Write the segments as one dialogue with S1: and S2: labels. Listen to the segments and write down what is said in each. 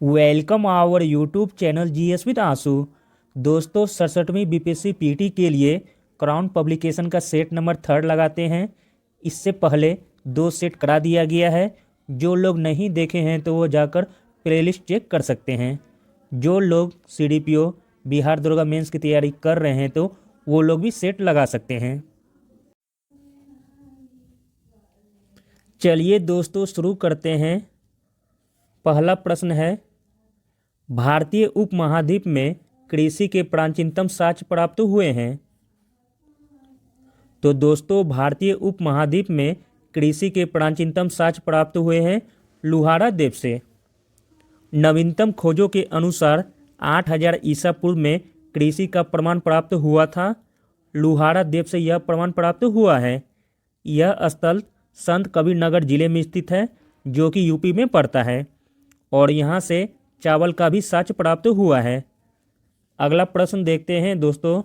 S1: Welcome our YouTube channel GS with Aansu. दोस्तों 67वीं BPSC PT के लिए क्राउन पब्लिकेशन का सेट नंबर 3 लगाते हैं। इससे पहले 2 सेट करा दिया गया है। जो लोग नहीं देखे हैं तो वो जाकर प्लेलिस्ट चेक कर सकते हैं। जो लोग सीडीपीओ बिहार दरोगा मेंस की तैयारी कर रहे हैं तो वो लोग भी सेट लगा सकते हैं। चलिए दोस्तों शुरू करते हैं। पहला प्रश्न है, भारतीय उपमहाद्वीप में कृषि के प्राचीनतम साक्ष्य प्राप्त हुए हैं। तो दोस्तों भारतीय उपमहाद्वीप में कृषि के प्राचीनतम साक्ष्य प्राप्त हुए हैं लुहारा द्वीप से। नवीनतम खोजों के अनुसार 8000 ईसा पूर्व में कृषि का प्रमाण प्राप्त हुआ था। लुहारा द्वीप से यह प्रमाण प्राप्त हुआ है। यह स्थल संत कबीर नगर जिले में स्थित है, जो कि यूपी में पड़ता है, और यहाँ से चावल का भी साक्ष्य प्राप्त हुआ है। अगला प्रश्न देखते हैं दोस्तों,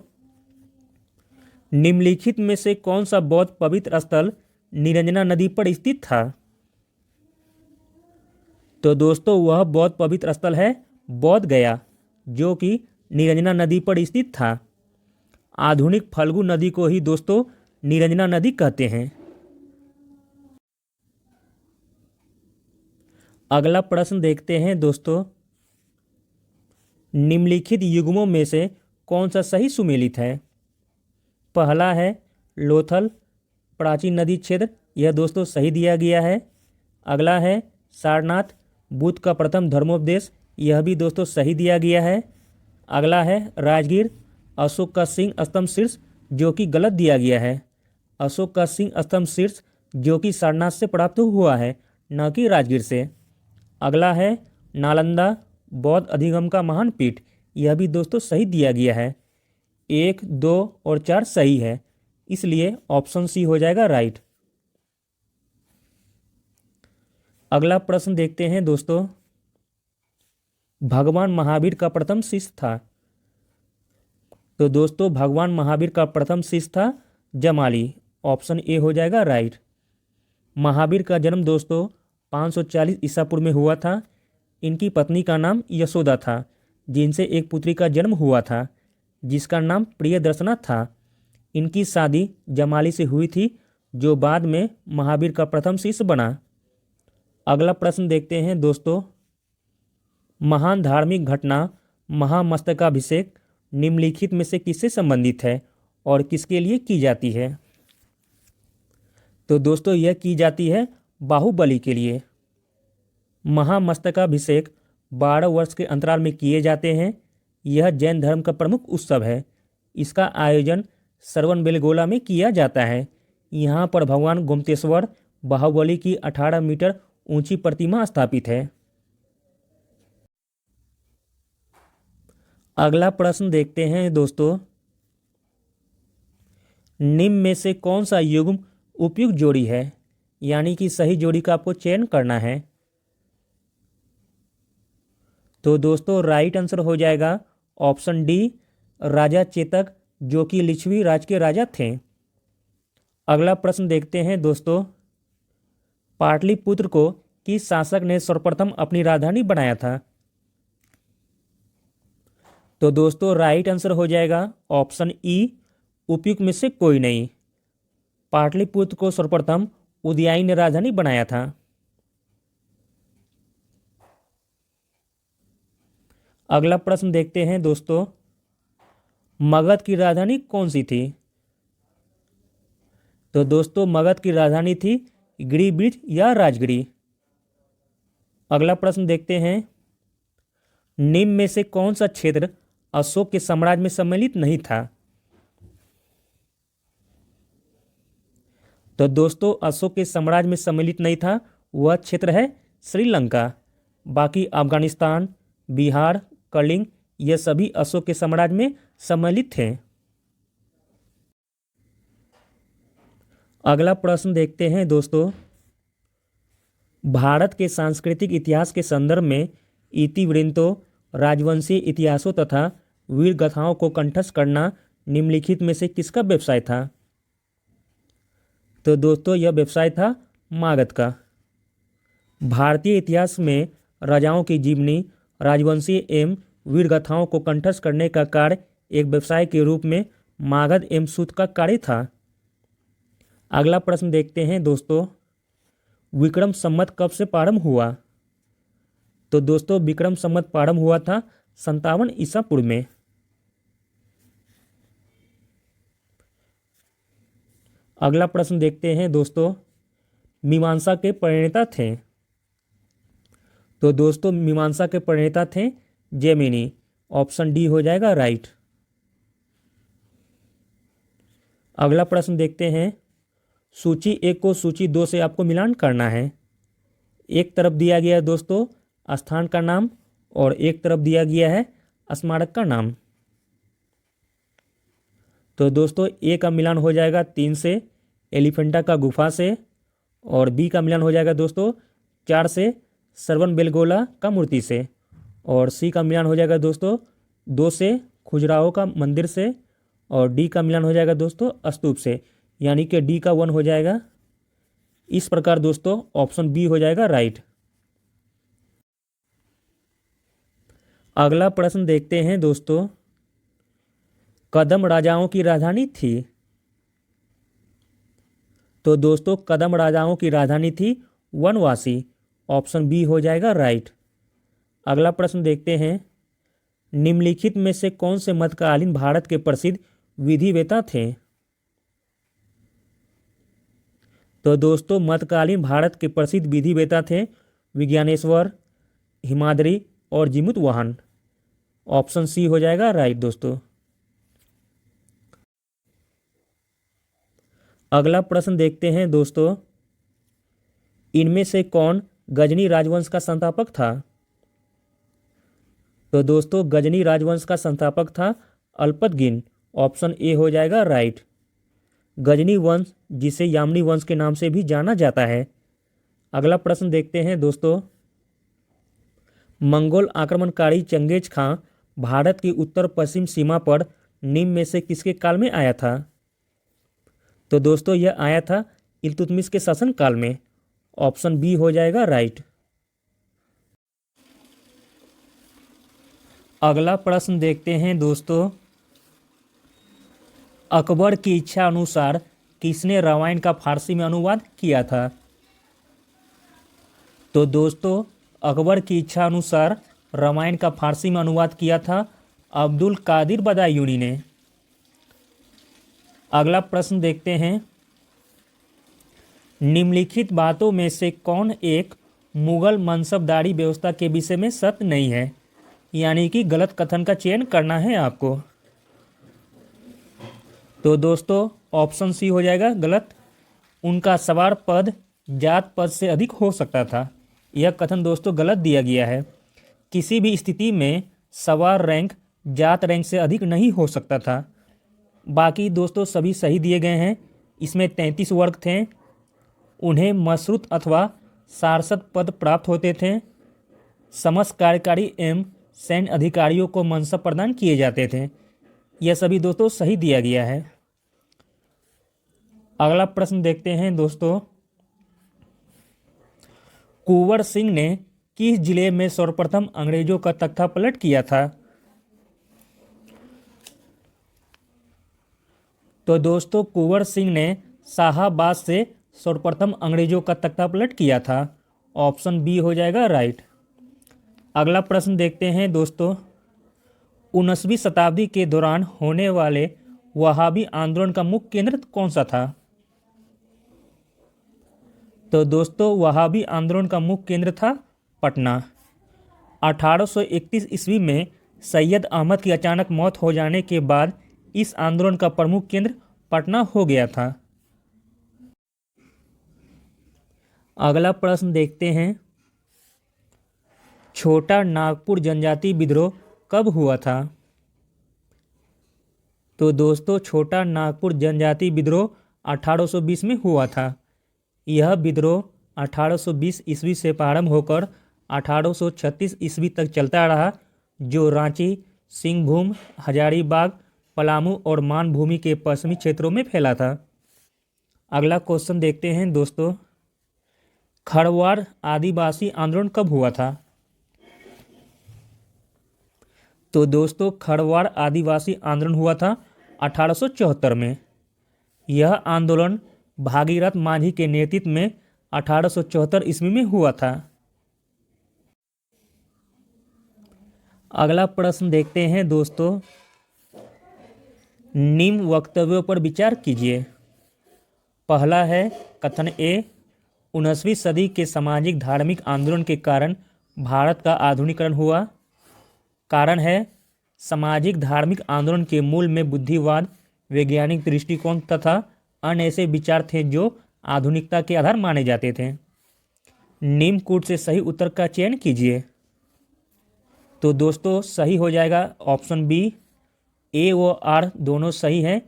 S1: निम्नलिखित में से कौन सा बौद्ध पवित्र स्थल निरंजना नदी पर स्थित था। तो दोस्तों वह बौद्ध पवित्र स्थल है बोध गया, जो कि निरंजना नदी पर स्थित था। आधुनिक फल्गु नदी को ही दोस्तों निरंजना नदी कहते हैं। अगला प्रश्न देखते हैं दोस्तों, निम्नलिखित युग्मों में से कौन सा सही सुमेलित है। पहला है लोथल प्राचीन नदी क्षेत्र, यह दोस्तों सही दिया गया है। अगला है सारनाथ बुद्ध का प्रथम धर्मोपदेश, यह भी दोस्तों सही दिया गया है। अगला है राजगीर अशोक का सिंह स्तंभ शीर्ष, जो कि गलत दिया गया है। अशोक का सिंह स्तंभ शीर्ष जो कि सारनाथ से प्राप्त हुआ है, न कि राजगीर से। अगला है नालंदा बौद्ध अधिगम का महान पीठ, यह भी दोस्तों सही दिया गया है। 1, 2 और 4 सही है, इसलिए ऑप्शन सी हो जाएगा राइट। अगला प्रश्न देखते हैं दोस्तों, भगवान महावीर का प्रथम शिष्य था। तो दोस्तों भगवान महावीर का प्रथम शिष्य था जमाली, ऑप्शन ए हो जाएगा राइट। महावीर का जन्म दोस्तों 540 ईसा पूर्व में हुआ था। इनकी पत्नी का नाम यशोदा था, जिनसे एक पुत्री का जन्म हुआ था, जिसका नाम प्रियदर्शना था। इनकी शादी जमाली से हुई थी, जो बाद में महावीर का प्रथम शिष्य बना। अगला प्रश्न देखते हैं दोस्तों, महान धार्मिक घटना महामस्तकाभिषेक निम्नलिखित में से किससे संबंधित है और किसके लिए की जाती है। तो दोस्तों यह की जाती है बाहुबली के लिए। महामस्तकाभिषेक 12 वर्ष के अंतराल में किए जाते हैं। यह जैन धर्म का प्रमुख उत्सव है। इसका आयोजन श्रवणबेलगोला में किया जाता है। यहाँ पर भगवान गोमतेश्वर बाहुबली की 18 मीटर ऊंची प्रतिमा स्थापित है। अगला प्रश्न देखते हैं दोस्तों, निम्न में से कौन सा युग्म उपयुक्त जोड़ी है, यानी कि सही जोड़ी का आपको चयन करना है। तो दोस्तों राइट आंसर हो जाएगा ऑप्शन डी, राजा चेतक, जो कि लिच्छवी राज के राजा थे। अगला प्रश्न देखते हैं दोस्तों, पाटलिपुत्र को किस शासक ने सर्वप्रथम अपनी राजधानी बनाया था। तो दोस्तों राइट आंसर हो जाएगा ऑप्शन ई, उपयुक्त में से कोई नहीं। पाटलिपुत्र को सर्वप्रथम उदयाई ने राजधानी बनाया था। अगला प्रश्न देखते हैं दोस्तों, मगध की राजधानी कौन सी थी। तो दोस्तों मगध की राजधानी थी गिरिब्रिज या राजगिरी। अगला प्रश्न देखते हैं, निम्न में से कौन सा क्षेत्र अशोक के साम्राज्य में सम्मिलित नहीं था। तो दोस्तों अशोक के साम्राज्य में सम्मिलित नहीं था, वह क्षेत्र है श्रीलंका। बाकी अफगानिस्तान, बिहार, कलिंग, ये सभी अशोक के साम्राज्य में सम्मिलित थे। अगला प्रश्न देखते हैं दोस्तों, भारत के सांस्कृतिक इतिहास के संदर्भ में इतिवृत्तों, राजवंशीय इतिहासों तथा वीर गाथाओं को कंठस्थ करना निम्नलिखित में से किसका व्यवसाय था। तो दोस्तों यह व्यवसाय था मागध का। भारतीय इतिहास में राजाओं की जीवनी राजवंशी एवं वीर गाथाओं को कंठस्थ करने का कार्य एक व्यवसाय के रूप में मागध एवं सूत का कार्य था। अगला प्रश्न देखते हैं दोस्तों, विक्रम संवत कब से प्रारंभ हुआ? तो दोस्तों विक्रम संवत प्रारंभ हुआ था 57 ईसा पूर्व में। अगला प्रश्न देखते हैं दोस्तों, मीमांसा के प्रणेता थे? तो दोस्तों मीमांसा के प्रणेता थे जेमिनी। ऑप्शन डी हो जाएगा राइट। अगला प्रश्न देखते हैं, सूची 1 को सूची 2 से आपको मिलान करना है। एक तरफ दिया गया है दोस्तों स्थान का नाम और एक तरफ दिया गया है स्मारक का नाम। तो दोस्तों ए का मिलान हो जाएगा 3 से, एलिफेंटा का गुफा से, और बी का मिलान हो जाएगा दोस्तों 4 से, श्रवण बेलगोला का मूर्ति से, और सी का मिलान हो जाएगा दोस्तों 2 से, खुजराहो का मंदिर से, और डी का मिलान हो जाएगा दोस्तों स्तूप से, यानी कि डी का 1 हो जाएगा। इस प्रकार दोस्तों ऑप्शन बी हो जाएगा राइट। अगला प्रश्न देखते हैं दोस्तों, कदम राजाओं की राजधानी थी? तो दोस्तों कदम राजाओं की राजधानी थी वनवासी। ऑप्शन बी हो जाएगा राइट। अगला प्रश्न देखते हैं, निम्नलिखित में से कौन से मध्यकालीन भारत के प्रसिद्ध विधिवेता थे? तो दोस्तों मध्यकालीन भारत के प्रसिद्ध विधिवेता थे विज्ञानेश्वर, हिमाद्री और जीमूतवाहन। ऑप्शन सी हो जाएगा राइट दोस्तों। अगला प्रश्न देखते हैं दोस्तों, इनमें से कौन गजनी राजवंश का संस्थापक था? तो दोस्तों गजनी राजवंश का संस्थापक था अल्पतगिन। ऑप्शन ए हो जाएगा राइट। गजनी वंश जिसे यामनी वंश के नाम से भी जाना जाता है। अगला प्रश्न देखते हैं दोस्तों, मंगोल आक्रमणकारी चंगेज खां भारत की उत्तर पश्चिम सीमा पर निम्न में से किसके काल में आया था? तो दोस्तों यह आया था इल्तुतमिश के शासन काल में। ऑप्शन बी हो जाएगा राइट। अगला प्रश्न देखते हैं दोस्तों, अकबर की इच्छा अनुसार किसने रामायण का फारसी में अनुवाद किया था? तो दोस्तों अकबर की इच्छा अनुसार रामायण का फारसी में अनुवाद किया था अब्दुल कादिर बदायूनी ने। अगला प्रश्न देखते हैं, निम्नलिखित बातों में से कौन एक मुगल मनसबदारी व्यवस्था के विषय में सत्य नहीं है? यानी कि गलत कथन का चयन करना है आपको। तो दोस्तों ऑप्शन सी हो जाएगा गलत। उनका सवार पद जात पद से अधिक हो सकता था। यह कथन दोस्तों गलत दिया गया है। किसी भी स्थिति में सवार रैंक जात रैंक से अधिक नहीं हो सकता था। बाकी दोस्तों सभी सही दिए गए हैं। इसमें 33 वर्ग थे। उन्हें मशरूत अथवा सारसद पद प्राप्त होते थे। समस्त कार्यकारी एवं सैन्य अधिकारियों को मनसब प्रदान किए जाते थे। यह सभी दोस्तों सही दिया गया है। अगला प्रश्न देखते हैं दोस्तों, कुंवर सिंह ने किस जिले में सर्वप्रथम अंग्रेजों का तख्ता पलट किया था? तो दोस्तों कुंवर सिंह ने शाहाबाद से सर्वप्रथम अंग्रेजों का तख्ता पलट किया था। ऑप्शन बी हो जाएगा राइट। अगला प्रश्न देखते हैं दोस्तों, 19वीं शताब्दी के दौरान होने वाले वहाबी आंदोलन का मुख्य केंद्र कौन सा था? तो दोस्तों वहाबी आंदोलन का मुख्य केंद्र था पटना। 1831 ईस्वी में सैयद अहमद की अचानक मौत हो जाने के बाद इस आंदोलन का प्रमुख केंद्र पटना हो गया था। अगला प्रश्न देखते हैं, छोटा नागपुर जनजाति विद्रोह कब हुआ था? तो दोस्तों छोटा नागपुर जनजाति विद्रोह 1820 में हुआ था। यह विद्रोह 1820 ईस्वी से प्रारंभ होकर 1836 ईस्वी तक चलता रहा, जो रांची, सिंहभूम, हजारीबाग, पलामू और मानभूमि के पश्चिमी क्षेत्रों में फैला था। अगला क्वेश्चन देखते हैं दोस्तों, खरवार आदिवासी आंदोलन कब हुआ था? तो दोस्तों खरवाड़ आदिवासी आंदोलन हुआ था 1874 में। यह आंदोलन भागीरथ मांझी के नेतृत्व में 1874 ईस्वी में हुआ था। अगला प्रश्न देखते हैं दोस्तों, निम्न वक्तव्यों पर विचार कीजिए। पहला है कथन ए, 19वीं सदी के सामाजिक धार्मिक आंदोलन के कारण भारत का आधुनिकीकरण हुआ। कारण है सामाजिक धार्मिक आंदोलन के मूल में बुद्धिवाद, वैज्ञानिक दृष्टिकोण तथा अन्य ऐसे विचार थे जो आधुनिकता के आधार माने जाते थे। निम्न कूट से सही उत्तर का चयन कीजिए। तो दोस्तों सही हो जाएगा ऑप्शन बी, ए व आर दोनों सही हैं।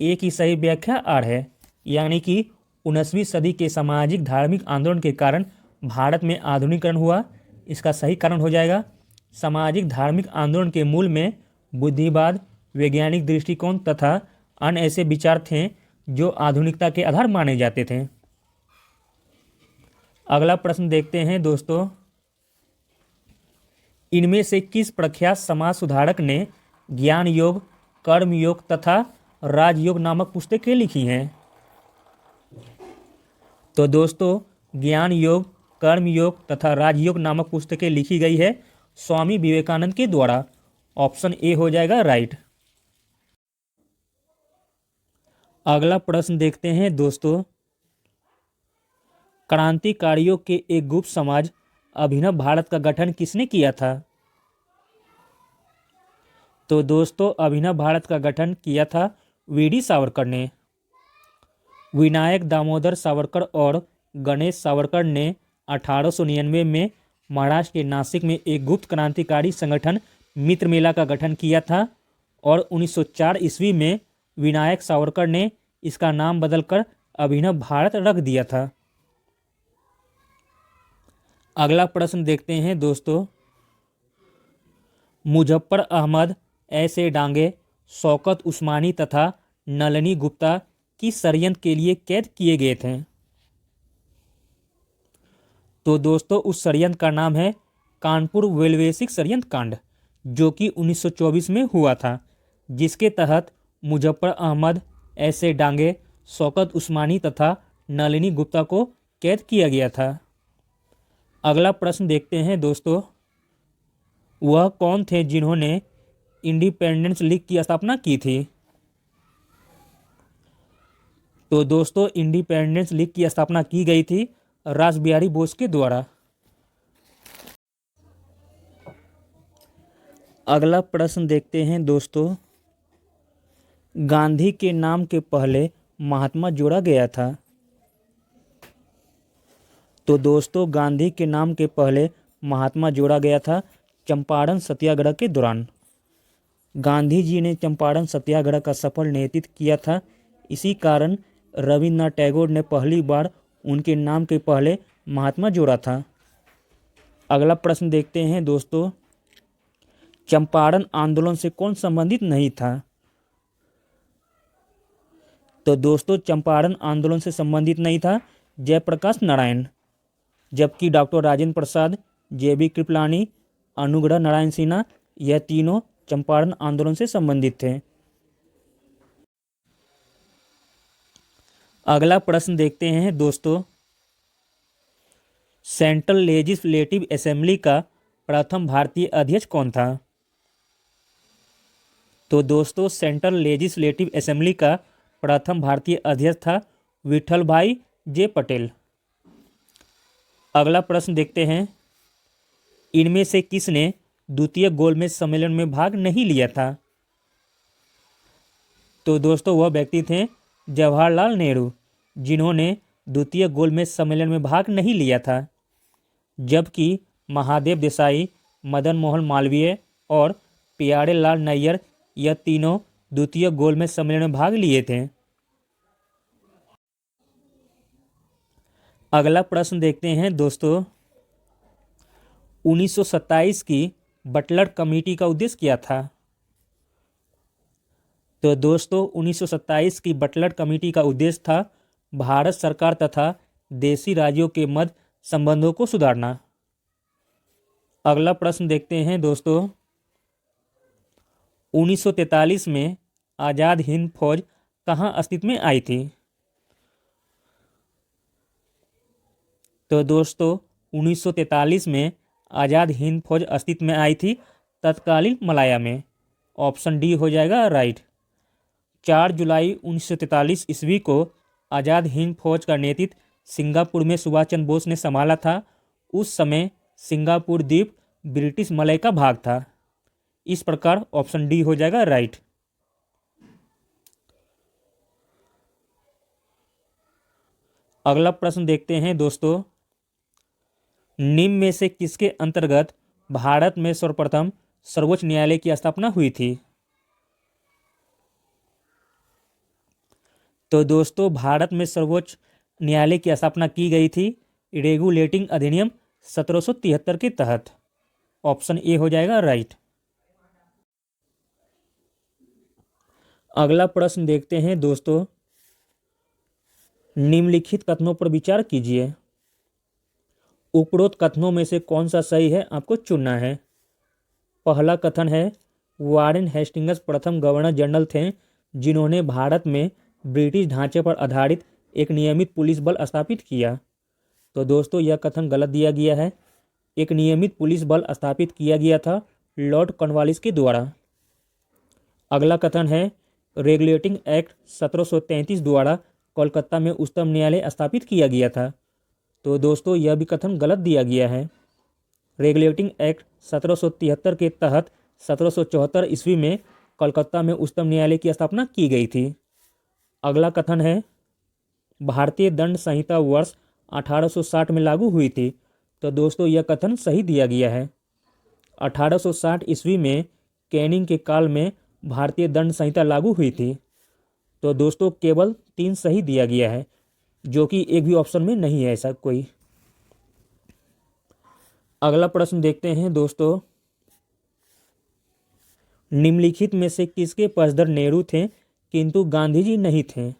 S1: ए की सही व्याख्या आर है, यानी कि 19वीं सदी के सामाजिक धार्मिक आंदोलन के कारण भारत में आधुनिकीकरण हुआ। इसका सही कारण हो जाएगा सामाजिक धार्मिक आंदोलन के मूल में बुद्धिवाद, वैज्ञानिक दृष्टिकोण तथा अन्य ऐसे विचार थे जो आधुनिकता के आधार माने जाते थे। अगला प्रश्न देखते हैं दोस्तों, इनमें से किस प्रख्यात समाज सुधारक ने ज्ञान योग, कर्म योग तथा राजयोग नामक पुस्तकें लिखी हैं? तो दोस्तों ज्ञान योग, कर्म योग तथा राजयोग नामक पुस्तकें लिखी गई है स्वामी विवेकानंद के द्वारा। ऑप्शन ए हो जाएगा राइट। अगला प्रश्न देखते हैं दोस्तों, क्रांतिकारियों के एक गुप्त समाज अभिनव भारत का गठन किसने किया था? तो दोस्तों अभिनव भारत का गठन किया था वीडी सावरकर ने। विनायक दामोदर सावरकर और गणेश सावरकर ने 1899 में महाराष्ट्र के नासिक में एक गुप्त क्रांतिकारी संगठन मित्र मेला का गठन किया था और 1904 ईस्वी में विनायक सावरकर ने इसका नाम बदलकर अभिनव भारत रख दिया था। अगला प्रश्न देखते हैं दोस्तों, मुजफ्फर अहमद, ऐसे डांगे, शौकत उस्मानी तथा नलिनी गुप्ता किस षड्यंत्र के लिए कैद किए गए थे? तो दोस्तों उस षड्यंत्र का नाम है कानपुर वेलवेसिक षड्यंत्र कांड, जो कि 1924 में हुआ था, जिसके तहत मुजफ्फर अहमद, ऐसे डांगे, शौकत उस्मानी तथा नलिनी गुप्ता को कैद किया गया था। अगला प्रश्न देखते हैं दोस्तों, वह कौन थे जिन्होंने इंडिपेंडेंस लीग की स्थापना की थी? तो दोस्तों इंडिपेंडेंस लीग की स्थापना की गई थी रासबिहारी बोस के द्वारा। अगला प्रश्न देखते हैं दोस्तों, गांधी के नाम के पहले महात्मा जोड़ा गया था? तो दोस्तों गांधी के नाम के पहले महात्मा जोड़ा गया था चंपारण सत्याग्रह के दौरान। गांधी जी ने चंपारण सत्याग्रह का सफल नेतृत्व किया था। इसी कारण रविन्द्रनाथ टैगोर ने पहली बार उनके नाम के पहले महात्मा जोड़ा था। अगला प्रश्न देखते हैं दोस्तों, चंपारण आंदोलन से कौन संबंधित नहीं था? तो दोस्तों चंपारण आंदोलन से संबंधित नहीं था जयप्रकाश नारायण, जबकि डॉक्टर राजेंद्र प्रसाद, जे.बी. कृपलानी, अनुग्रह नारायण सिन्हा, यह तीनों चंपारण आंदोलन से संबंधित थे। अगला प्रश्न देखते हैं दोस्तों, सेंट्रल लेजिस्लेटिव असेंबली का प्रथम भारतीय अध्यक्ष कौन था? तो दोस्तों सेंट्रल लेजिस्लेटिव असेंबली का प्रथम भारतीय अध्यक्ष था विठल भाई जे पटेल। अगला प्रश्न देखते हैं, इनमें से किसने द्वितीय गोलमेज सम्मेलन में भाग नहीं लिया था? तो दोस्तों वह व्यक्ति थे जवाहरलाल नेहरू, जिन्होंने द्वितीय गोलमेज सम्मेलन में भाग नहीं लिया था, जबकि महादेव देसाई, मदन मोहन मालवीय और प्यारे लाल नैयर यह तीनों द्वितीय गोलमेज सम्मेलन में भाग लिए थे। अगला प्रश्न देखते हैं दोस्तों, 1927 की बटलर कमेटी का उद्देश्य क्या था? तो दोस्तों 1927 की बटलर कमेटी का उद्देश्य था भारत सरकार तथा देशी राज्यों के मध्य संबंधों को सुधारना। अगला प्रश्न देखते हैं दोस्तों, 1943 में आज़ाद हिंद फौज कहाँ अस्तित्व में आई थी? तो दोस्तों 1943 में आज़ाद हिंद फौज अस्तित्व में आई थी तत्कालीन मलाया में। ऑप्शन डी हो जाएगा राइट। 4 जुलाई 1943 ईस्वी को आज़ाद हिंद फौज का नेतृत्व सिंगापुर में सुभाष चंद्र बोस ने संभाला था। उस समय सिंगापुर द्वीप ब्रिटिश मलय का भाग था। इस प्रकार ऑप्शन डी हो जाएगा राइट। अगला प्रश्न देखते हैं दोस्तों, निम्न में से किसके अंतर्गत भारत में सर्वप्रथम सर्वोच्च न्यायालय की स्थापना हुई थी? तो दोस्तों भारत में सर्वोच्च न्यायालय की स्थापना की गई थी रेगुलेटिंग अधिनियम 1773 के तहत। ऑप्शन ए हो जाएगा राइट। अगला प्रश्न देखते हैं दोस्तों, निम्नलिखित कथनों पर विचार कीजिए। उपरोक्त कथनों में से कौन सा सही है, आपको चुनना है। पहला कथन है वारेन हेस्टिंग्स प्रथम गवर्नर जनरल थे जिन्होंने भारत में ब्रिटिश ढांचे पर आधारित एक नियमित पुलिस बल स्थापित किया। तो दोस्तों यह कथन गलत दिया गया है। एक नियमित पुलिस बल स्थापित किया गया था लॉर्ड कॉर्नवालिस के द्वारा। अगला कथन है रेगुलेटिंग एक्ट 1733 द्वारा कोलकाता में उच्चतम न्यायालय स्थापित किया गया था। तो दोस्तों यह भी कथन गलत दिया गया है। रेगुलेटिंग एक्ट 1773 के तहत 1774 ईस्वी में कोलकाता में उच्चतम न्यायालय की स्थापना की गई थी। अगला कथन है भारतीय दंड संहिता वर्ष 1860 में लागू हुई थी। तो दोस्तों यह कथन सही दिया गया है। 1860 ईस्वी में कैनिंग के काल में भारतीय दंड संहिता लागू हुई थी। तो दोस्तों केवल 3 सही दिया गया है, जो कि एक भी ऑप्शन में नहीं है ऐसा कोई। अगला प्रश्न देखते हैं दोस्तों, निम्नलिखित में से किसके पक्षधर नेहरू थे किंतु गांधी जी नहीं थे?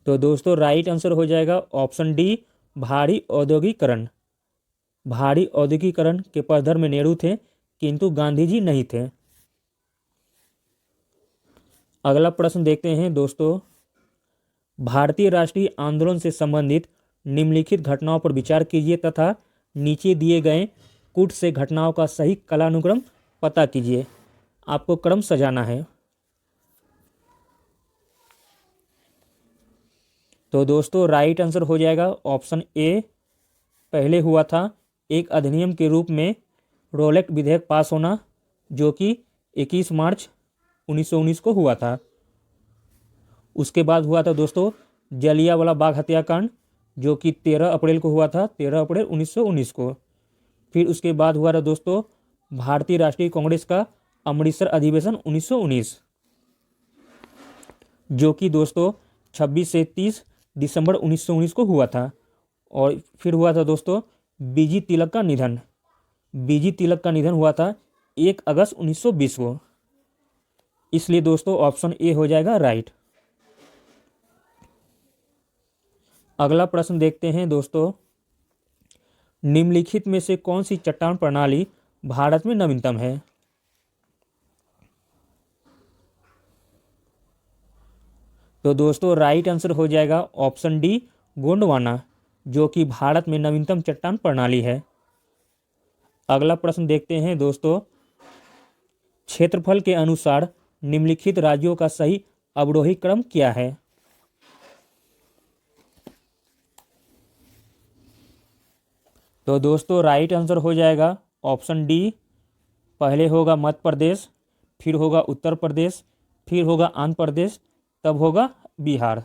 S1: तो दोस्तों राइट आंसर हो जाएगा ऑप्शन डी भारी औद्योगिकरण। भारी औद्योगिकरण के पक्षधर में नेहरू थे किंतु गांधी जी नहीं थे। अगला प्रश्न देखते हैं दोस्तों, भारतीय राष्ट्रीय आंदोलन से संबंधित निम्नलिखित घटनाओं पर विचार कीजिए तथा नीचे दिए गए कूट से घटनाओं का सही कालानुक्रम पता कीजिए। आपको क्रम सजाना है। तो दोस्तों राइट आंसर हो जाएगा ऑप्शन ए। पहले हुआ था एक अधिनियम के रूप में रोलेट विधेयक पास होना, जो कि 21 मार्च 1919 को हुआ था। उसके बाद हुआ था दोस्तों जलियांवाला बाग हत्याकांड, जो कि 13 अप्रैल को हुआ था, 13 अप्रैल 1919 को। फिर उसके बाद हुआ था दोस्तों भारतीय राष्ट्रीय कांग्रेस का अमृतसर अधिवेशन 1919, जो कि दोस्तों 26 से 30 दिसंबर 1919 को हुआ था। और फिर हुआ था दोस्तों बीजी तिलक का निधन। बीजी तिलक का निधन हुआ था 1 अगस्त 1920 को। इसलिए दोस्तों ऑप्शन ए हो जाएगा राइट। अगला प्रश्न देखते हैं दोस्तों, निम्नलिखित में से कौन सी चट्टान प्रणाली भारत में नवीनतम है? तो दोस्तों राइट आंसर हो जाएगा ऑप्शन डी गोंडवाना, जो कि भारत में नवीनतम चट्टान प्रणाली है। अगला प्रश्न देखते हैं दोस्तों, क्षेत्रफल के अनुसार निम्नलिखित राज्यों का सही अवरोही क्रम क्या है? तो दोस्तों राइट आंसर हो जाएगा ऑप्शन डी। पहले होगा मध्य प्रदेश, फिर होगा उत्तर प्रदेश, फिर होगा आंध्र प्रदेश, तब होगा बिहार।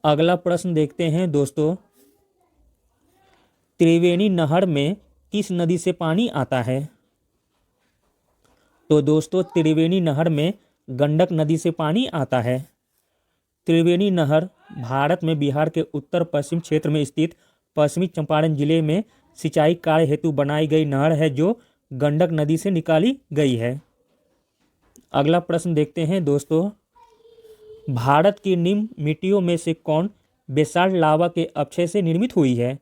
S1: अगला प्रश्न देखते हैं दोस्तों, त्रिवेणी नहर में किस नदी से पानी आता है? तो दोस्तों त्रिवेणी नहर में गंडक नदी से पानी आता है। त्रिवेणी नहर भारत में बिहार के उत्तर पश्चिम क्षेत्र में स्थित पश्चिमी चंपारण जिले में सिंचाई कार्य हेतु बनाई गई नहर है, जो गंडक नदी से निकाली गई है। अगला प्रश्न देखते हैं दोस्तों, भारत की निम्न मिट्टियों में से कौन बेसाल्ट लावा के अपक्षय से निर्मित हुई है?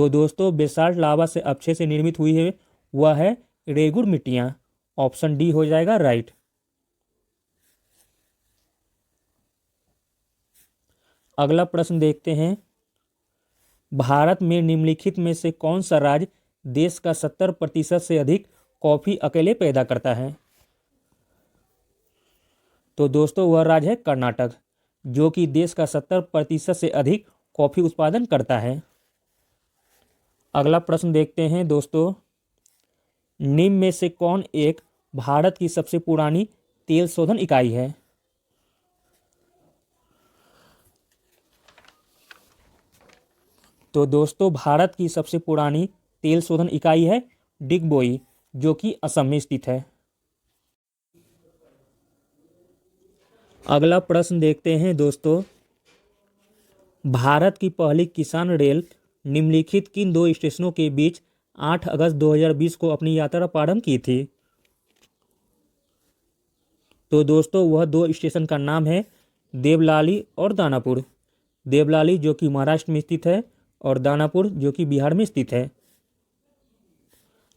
S1: तो दोस्तों बेसाल्ट लावा से अक्षय से निर्मित हुई है वह है रेगुर मिट्टियाँ। ऑप्शन डी हो जाएगा राइट। अगला प्रश्न देखते हैं, भारत में निम्नलिखित में से कौन सा राज्य देश का 70% से अधिक कॉफी अकेले पैदा करता है? तो दोस्तों वह राज्य है कर्नाटक, जो कि देश का 70% से अधिक कॉफी उत्पादन करता है। अगला प्रश्न देखते हैं दोस्तों, निम्न में से कौन एक भारत की सबसे पुरानी तेल शोधन इकाई है? तो दोस्तों भारत की सबसे पुरानी तेल शोधन इकाई है डिगबोई, जो कि असम में स्थित है। अगला प्रश्न देखते हैं दोस्तों, भारत की पहली किसान रेल निम्नलिखित किन दो स्टेशनों के बीच 8 अगस्त 2020 को अपनी यात्रा प्रारंभ की थी? तो दोस्तों वह दो स्टेशन का नाम है देवलाली और दानापुर। देवलाली जो कि महाराष्ट्र में स्थित है और दानापुर जो कि बिहार में स्थित है।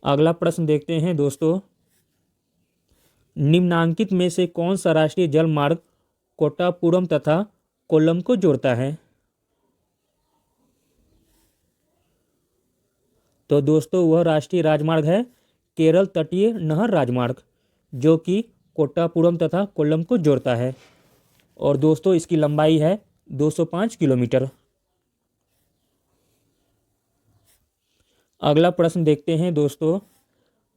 S1: अगला प्रश्न देखते हैं दोस्तों, निम्नांकित में से कौन सा राष्ट्रीय जल मार्ग कोट्टापुरम तथा कोल्लम को जोड़ता है? तो दोस्तों वह राष्ट्रीय राजमार्ग है केरल तटीय नहर राजमार्ग, जो कि कोट्टापुरम तथा कोल्लम को जोड़ता है। और दोस्तों इसकी लंबाई है 205 किलोमीटर। अगला प्रश्न देखते हैं दोस्तों,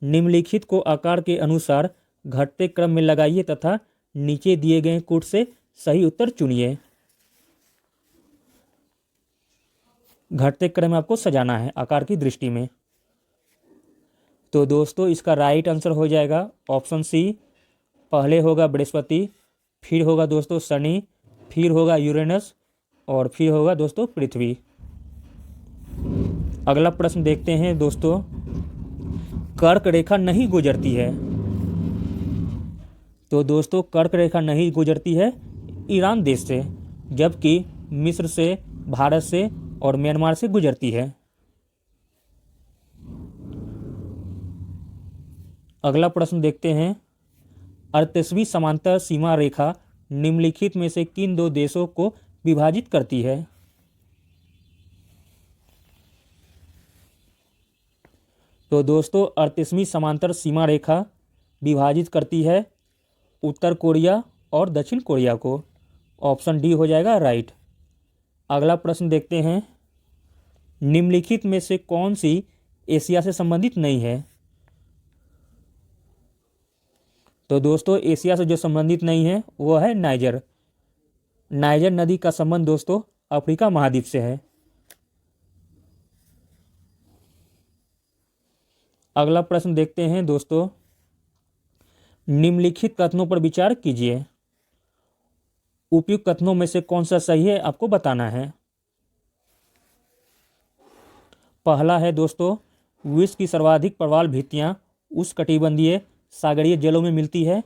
S1: निम्नलिखित को आकार के अनुसार घटते क्रम में लगाइए तथा नीचे दिए गए कूट से सही उत्तर चुनिए। घटते क्रम में आपको सजाना है आकार की दृष्टि में। तो दोस्तों इसका राइट आंसर हो जाएगा ऑप्शन सी, पहले होगा बृहस्पति, फिर होगा दोस्तों शनि, फिर होगा यूरेनस और फिर होगा दोस्तों पृथ्वी। अगला प्रश्न देखते हैं दोस्तों, कर्क रेखा नहीं गुजरती है। तो दोस्तों कर्क रेखा नहीं गुजरती है ईरान देश से, जबकि मिस्र से, भारत से और म्यांमार से गुजरती है। अगला प्रश्न देखते हैं, 38वीं समांतर सीमा रेखा निम्नलिखित में से किन दो देशों को विभाजित करती है? तो दोस्तों 38वीं समांतर सीमा रेखा विभाजित करती है उत्तर कोरिया और दक्षिण कोरिया को। ऑप्शन डी हो जाएगा राइट। अगला प्रश्न देखते हैं, निम्नलिखित में से कौन सी एशिया से संबंधित नहीं है? तो दोस्तों एशिया से जो संबंधित नहीं है वो है नाइजर। नाइजर नदी का संबंध दोस्तों अफ्रीका महाद्वीप से है। अगला प्रश्न देखते हैं दोस्तों, निम्नलिखित कथनों पर विचार कीजिए। उपयुक्त कथनों में से कौन सा सही है आपको बताना है। पहला है दोस्तों, विश्व की सर्वाधिक प्रवाल भित्तियां उष्णकटिबंधीय सागरीय जलों में मिलती है।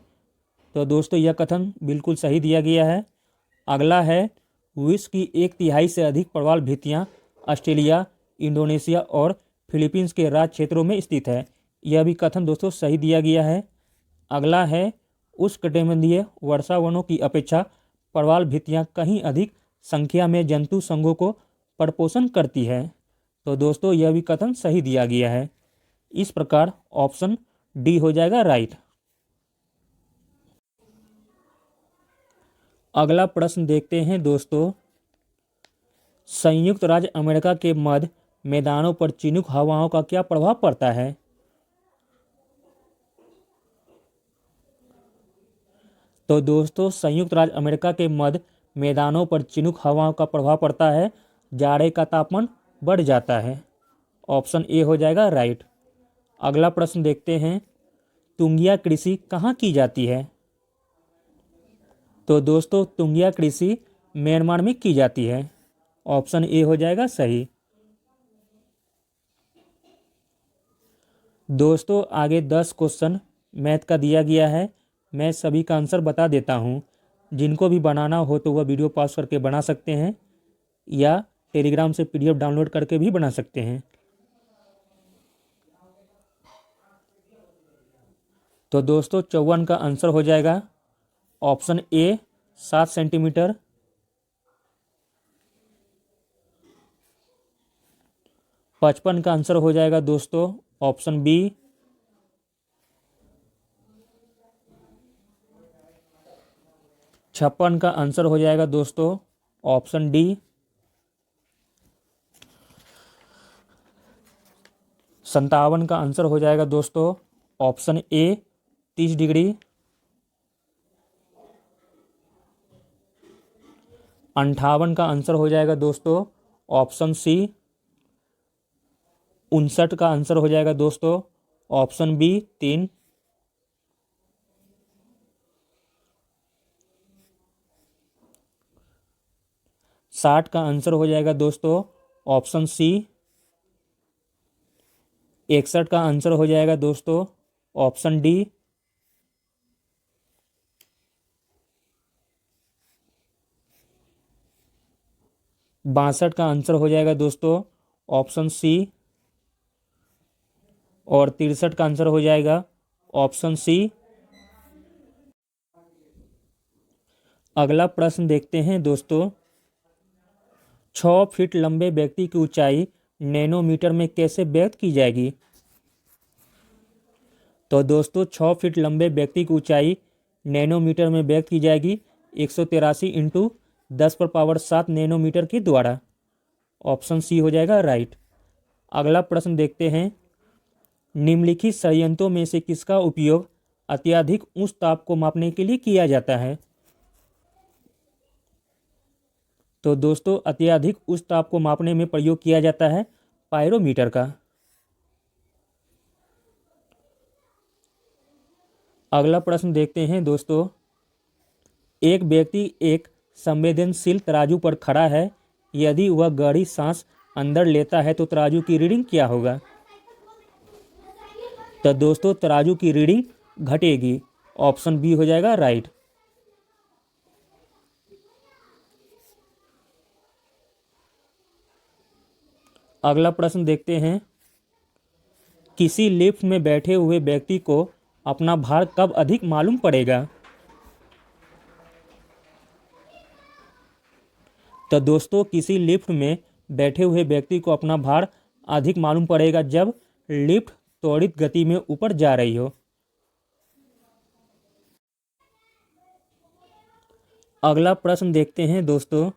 S1: तो दोस्तों यह कथन बिल्कुल सही दिया गया है। अगला है, विश्व की 1/3 से अधिक प्रवाल भित्तियां ऑस्ट्रेलिया, इंडोनेशिया और फिलीपींस के राज्य क्षेत्रों में स्थित है। यह भी कथन दोस्तों सही दिया गया है। अगला है, उष्णकटिबंधीय वर्षा वनों की अपेक्षा प्रवाल भित्तियां कहीं अधिक संख्या में जंतु संघों को प्रपोषण करती है। तो दोस्तों यह भी कथन सही दिया गया है। इस प्रकार ऑप्शन डी हो जाएगा राइट। अगला प्रश्न देखते हैं दोस्तों, संयुक्त राज्य अमेरिका के मध्य मैदानों पर चिनूक हवाओं का क्या प्रभाव पड़ता है? तो दोस्तों संयुक्त राज्य अमेरिका के मध्य मैदानों पर चिनूक हवाओं का प्रभाव पड़ता है, जाड़े का तापमान बढ़ जाता है। ऑप्शन ए हो जाएगा राइट। अगला प्रश्न देखते हैं, तुंगिया कृषि कहाँ की जाती है? तो दोस्तों तुंगिया कृषि म्यांमार में की जाती है। ऑप्शन ए हो जाएगा सही। दोस्तों आगे 10 क्वेश्चन मैथ का दिया गया है। मैं सभी का आंसर बता देता हूँ। जिनको भी बनाना हो तो वह वीडियो पॉज करके बना सकते हैं या टेलीग्राम से PDF डाउनलोड करके भी बना सकते हैं। तो दोस्तों 54 का आंसर हो जाएगा ऑप्शन ए 7 सेंटीमीटर। 55 का आंसर हो जाएगा दोस्तों ऑप्शन बी 56 का आंसर हो जाएगा दोस्तों ऑप्शन डी 57 का आंसर हो जाएगा दोस्तों ऑप्शन ए 30 डिग्री। 58 का आंसर हो जाएगा दोस्तों ऑप्शन सी। 59 का आंसर हो जाएगा दोस्तों ऑप्शन बी 3। 60 का आंसर हो जाएगा दोस्तों ऑप्शन सी। 61 का आंसर हो जाएगा दोस्तों ऑप्शन डी। 62 का आंसर हो जाएगा दोस्तों ऑप्शन सी। और 63 का आंसर हो जाएगा ऑप्शन सी। अगला प्रश्न देखते हैं दोस्तों। 6 फीट लंबे व्यक्ति की ऊंचाई नैनोमीटर में कैसे व्यक्त की जाएगी? तो दोस्तों 6 फीट लंबे व्यक्ति की ऊंचाई नैनोमीटर में व्यक्त की जाएगी 183 इंटू 10⁻7 नैनोमीटर के द्वारा। ऑप्शन सी हो जाएगा राइट। अगला प्रश्न देखते हैं। निम्नलिखित संयंत्रों में से किसका उपयोग अत्यधिक उच्च ताप को मापने के लिए किया जाता है? तो दोस्तों अत्यधिक उच्च ताप को मापने में प्रयोग किया जाता है पायरोमीटर का। अगला प्रश्न देखते हैं दोस्तों। एक व्यक्ति एक संवेदनशील तराजू पर खड़ा है। यदि वह गहरी सांस अंदर लेता है तो तराजू की रीडिंग क्या होगा? तो दोस्तों तराजू की रीडिंग घटेगी। ऑप्शन बी हो जाएगा राइट। अगला प्रश्न देखते हैं। किसी लिफ्ट में बैठे हुए व्यक्ति को अपना भार कब अधिक मालूम पड़ेगा? तो दोस्तों किसी लिफ्ट में बैठे हुए व्यक्ति को अपना भार अधिक मालूम पड़ेगा जब लिफ्ट त्वरित गति में ऊपर जा रही हो। अगला प्रश्न देखते हैं दोस्तों।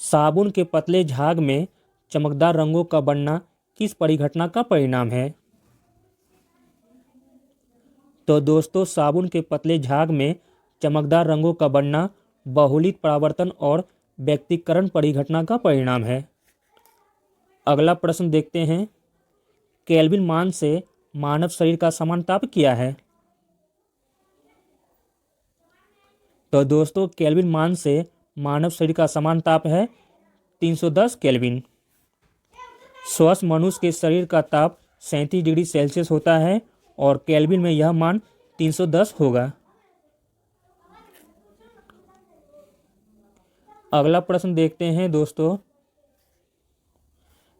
S1: साबुन के पतले झाग में चमकदार रंगों का बनना किस परिघटना का परिणाम है? तो दोस्तों साबुन के पतले झाग में चमकदार रंगों का बनना बहुलित परावर्तन और व्यक्तिकरण परिघटना का परिणाम है। अगला प्रश्न देखते हैं। केल्विन मान से मानव शरीर का समान ताप क्या है? तो दोस्तों केल्विन मान से मानव शरीर का समान ताप है 310 केल्विन। स्वस्थ मनुष्य के शरीर का ताप 37 डिग्री सेल्सियस होता है और केल्विन में यह मान 310 होगा। अगला प्रश्न देखते हैं दोस्तों।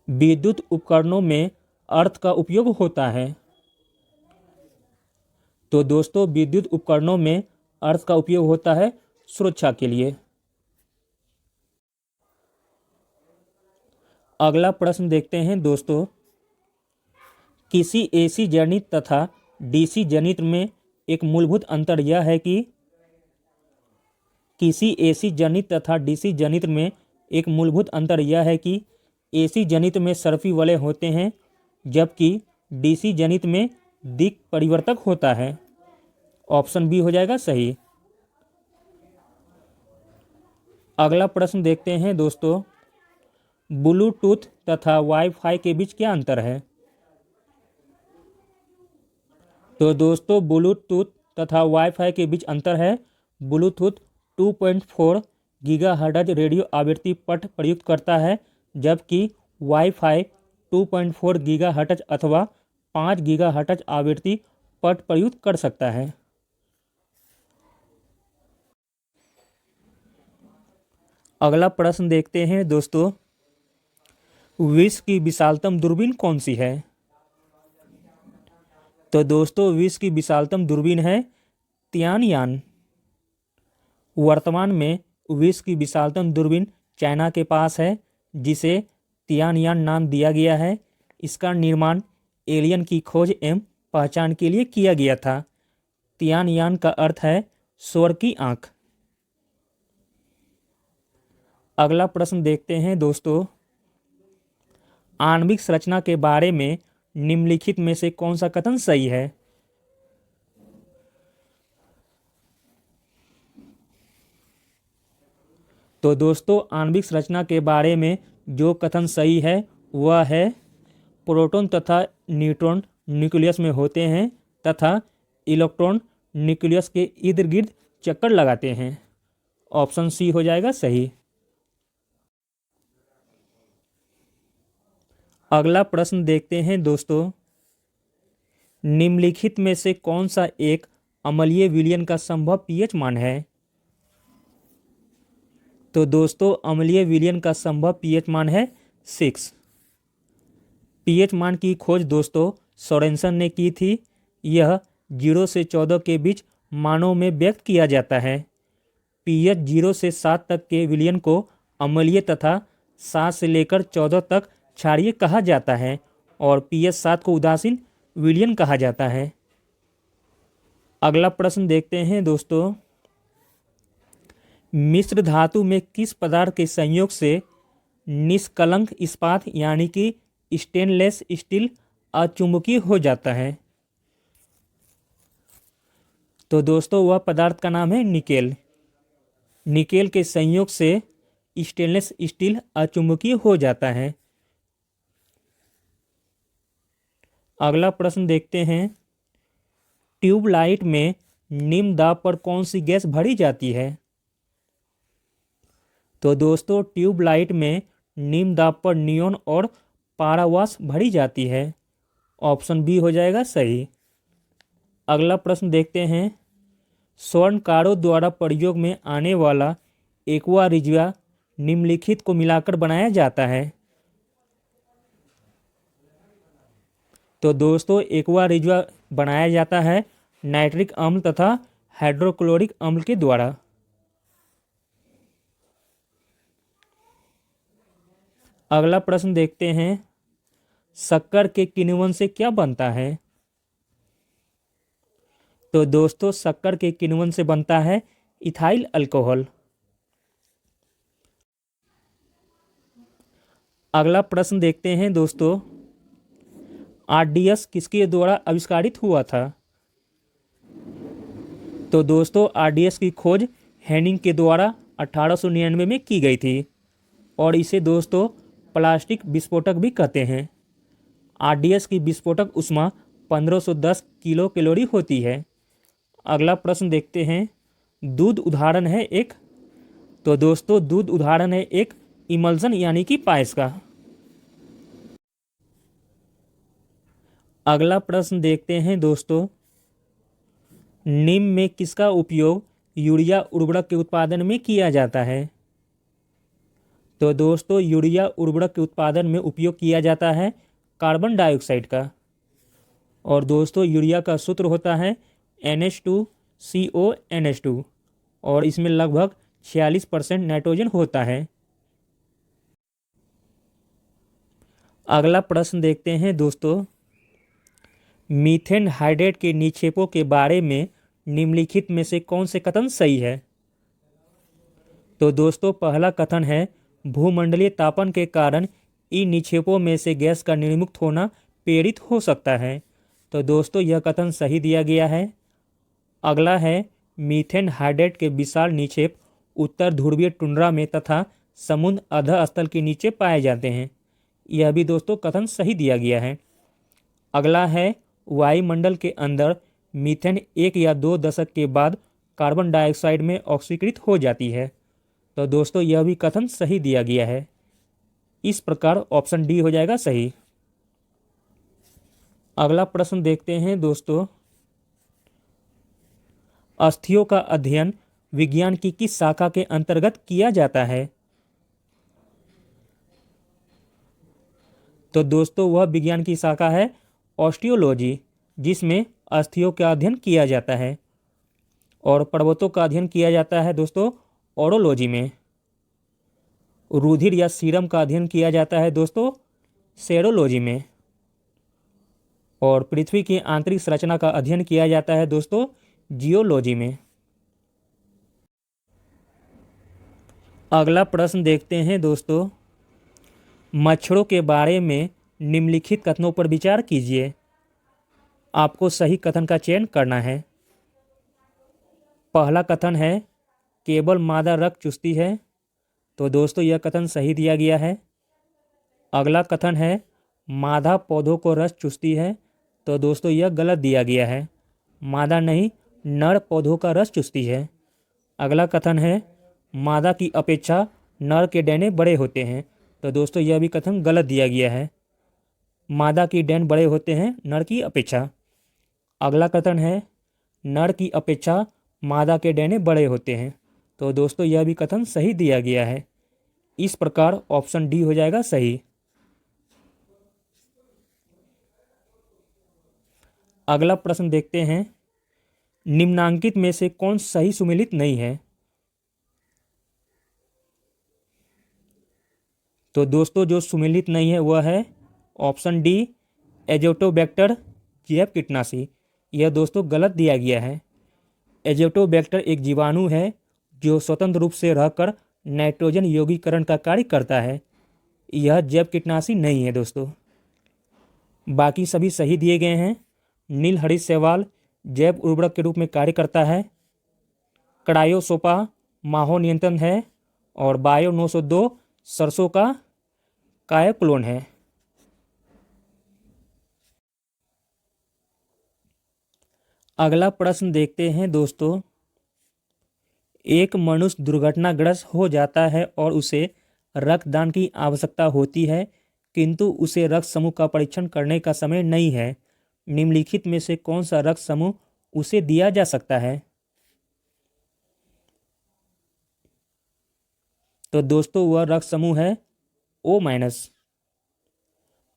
S1: विद्युत उपकरणों में अर्थ का उपयोग होता है। तो दोस्तों विद्युत उपकरणों में अर्थ का उपयोग होता है सुरक्षा के लिए। अगला प्रश्न देखते हैं दोस्तों। किसी AC जनित तथा DC जनित में एक मूलभूत अंतर यह है कि किसी AC जनित तथा DC जनित में एक मूलभूत अंतर यह है कि AC जनित में सर्पी वलय होते हैं जबकि DC जनित में दिक् परिवर्तक होता है। ऑप्शन बी हो जाएगा सही। अगला प्रश्न देखते हैं दोस्तों। ब्लूटूथ तथा वाईफाई के बीच क्या अंतर है? तो दोस्तों ब्लूटूथ तथा वाईफाई के बीच अंतर है। ब्लूटूथ 2.4 गीगाहर्ट्ज रेडियो आवृत्ति पट प्रयुक्त करता है जबकि वाईफाई 2.4 गीगाहर्ट्ज अथवा 5 गीगाहर्ट्ज आवृत्ति पट प्रयुक्त कर सकता है। अगला प्रश्न देखते हैं दोस्तों, विश्व की विशालतम दूरबीन कौन सी है? तो दोस्तों विश्व की विशालतम दूरबीन है तियानयान। वर्तमान में विश्व की विशालतम दूरबीन चाइना के पास है, जिसे तियानयान नाम दिया गया है। इसका निर्माण एलियन की खोज एवं पहचान के लिए किया गया था। तियानयान का अर्थ है स्वर्ग की आंख। अगला प्रश्न देखते हैं दोस्तों, आणविक संरचना के बारे में निम्नलिखित में से कौन सा कथन सही है? तो दोस्तों आणविक संरचना के बारे में जो कथन सही है वह है, प्रोटॉन तथा न्यूट्रॉन न्यूक्लियस में होते हैं तथा इलेक्ट्रॉन न्यूक्लियस के इर्द गिर्द चक्कर लगाते हैं। ऑप्शन सी हो जाएगा सही। अगला प्रश्न देखते हैं दोस्तों, निम्नलिखित में से कौन सा एक अम्लीय विलयन का संभव पीएच मान है? तो दोस्तों अम्लीय विलयन का संभव पीएच मान है 6। पीएच मान की खोज दोस्तों सोरेनसन ने की थी। यह 0 से 14 के बीच मानों में व्यक्त किया जाता है। पीएच 0 से 7 तक के विलयन को अम्लीय तथा 7 से लेकर 14 तक क्षारीय कहा जाता है और पीएच 7 को उदासीन विलयन कहा जाता है। अगला प्रश्न देखते हैं दोस्तों, मिश्र धातु में किस पदार्थ के संयोग से निष्कलंक इस्पात यानी कि स्टेनलेस स्टील अचुंबकीय हो जाता है? तो दोस्तों वह पदार्थ का नाम है निकेल। निकेल के संयोग से स्टेनलेस स्टील अचुंबकीय हो जाता है। अगला प्रश्न देखते हैं, ट्यूबलाइट में निम्न दाब पर कौन सी गैस भरी जाती है? तो दोस्तों ट्यूबलाइट में निम्न दाब पर नियोन और पारावास भरी जाती है। ऑप्शन बी हो जाएगा सही। अगला प्रश्न देखते हैं, स्वर्णकारों द्वारा प्रयोग में आने वाला एक्वा रिजवा निम्नलिखित को मिलाकर बनाया जाता है। तो दोस्तों एक्वा रिजवा बनाया जाता है नाइट्रिक अम्ल तथा हाइड्रोक्लोरिक अम्ल के द्वारा। अगला प्रश्न देखते हैं, शक्कर के किण्वन से क्या बनता है? तो दोस्तों शक्कर के किण्वन से बनता है इथाइल अल्कोहल। अगला प्रश्न देखते हैं दोस्तों, आरडीएस किसके द्वारा आविष्कारित हुआ था? तो दोस्तों आरडीएस की खोज हेनिंग के द्वारा 1899 में की गई थी और इसे दोस्तों प्लास्टिक विस्फोटक भी कहते हैं। आरडीएस की विस्फोटक ऊष्मा 1510 किलो कैलोरी होती है। अगला प्रश्न देखते हैं, दूध उदाहरण है एक। तो दोस्तों दूध उदाहरण है एक इमल्सन यानी कि पायस का। अगला प्रश्न देखते हैं दोस्तों, निम्न में किसका उपयोग यूरिया उर्वरक के उत्पादन में किया जाता है? तो दोस्तों यूरिया उर्वरक के उत्पादन में उपयोग किया जाता है कार्बन डाइऑक्साइड का। और दोस्तों यूरिया का सूत्र होता है NH2CONH2 और इसमें लगभग 46% नाइट्रोजन होता है। अगला प्रश्न देखते हैं दोस्तों, मीथेन हाइड्रेट के निक्षेपों के बारे में निम्नलिखित में से कौन से कथन सही है? तो दोस्तों पहला कथन है, भूमंडलीय तापन के कारण इन निक्षेपों में से गैस का निर्मुक्त होना प्रेरित हो सकता है। तो दोस्तों यह कथन सही दिया गया है। अगला है, मीथेन हाइड्रेट के विशाल निक्षेप उत्तर ध्रुवीय टुंड्रा में तथा समुद्र अधः स्थल के नीचे पाए जाते हैं। यह भी दोस्तों कथन सही दिया गया है। अगला है, वायुमंडल के अंदर मीथेन 1 या 2 दशक के बाद कार्बन डाइऑक्साइड में ऑक्सीकृत हो जाती है। तो दोस्तों यह भी कथन सही दिया गया है। इस प्रकार ऑप्शन डी हो जाएगा सही। अगला प्रश्न देखते हैं दोस्तों, अस्थियों का अध्ययन विज्ञान की किस शाखा के अंतर्गत किया जाता है? तो दोस्तों वह विज्ञान की शाखा है ऑस्टियोलॉजी, जिसमें अस्थियों का अध्ययन किया जाता है। और पर्वतों का अध्ययन किया जाता है दोस्तों ओरोलॉजी में। रुधिर या सीरम का अध्ययन किया जाता है दोस्तों सेरोलॉजी में। और पृथ्वी की आंतरिक संरचना का अध्ययन किया जाता है दोस्तों जियोलॉजी में। अगला प्रश्न देखते हैं दोस्तों, मच्छरों के बारे में निम्नलिखित कथनों पर विचार कीजिए। आपको सही कथन का चयन करना है। पहला कथन है केवल मादा रक्त चूसती है, तो दोस्तों यह कथन सही दिया गया है। अगला कथन है मादा पौधों को रस चूसती है, तो दोस्तों यह गलत दिया गया है। मादा नहीं, नर पौधों का रस चूसती है। अगला कथन है मादा की अपेक्षा नर के डैने बड़े होते हैं, तो दोस्तों यह भी कथन गलत दिया गया है। मादा की डैन बड़े होते हैं नर की अपेक्षा। अगला कथन है नर की अपेक्षा मादा के डैने बड़े होते हैं, तो दोस्तों यह भी कथन सही दिया गया है। इस प्रकार ऑप्शन डी हो जाएगा सही। अगला प्रश्न देखते हैं, निम्नांकित में से कौन सही सुमेलित नहीं है? तो दोस्तों जो सुमेलित नहीं है वह है ऑप्शन डी एजोटोबैक्टर जैव कीटनाशी। यह दोस्तों गलत दिया गया है। एजोटोबैक्टर एक जीवाणु है जो स्वतंत्र रूप से रहकर नाइट्रोजन यौगीकरण का कार्य करता है। यह जैव कीटनाशी नहीं है दोस्तों। बाकी सभी सही दिए गए हैं। नील हरित शैवाल जैव उर्वरक के रूप में कार्य करता है। क्रायोसोपा माहो नियंत्रण है। और बायो 902 सरसों का कायोक्लोन है। अगला प्रश्न देखते हैं दोस्तों, एक मनुष्य दुर्घटनाग्रस्त हो जाता है और उसे रक्तदान की आवश्यकता होती है, किंतु उसे रक्त समूह का परीक्षण करने का समय नहीं है। निम्नलिखित में से कौन सा रक्त समूह उसे दिया जा सकता है? तो दोस्तों वह रक्त समूह है O-।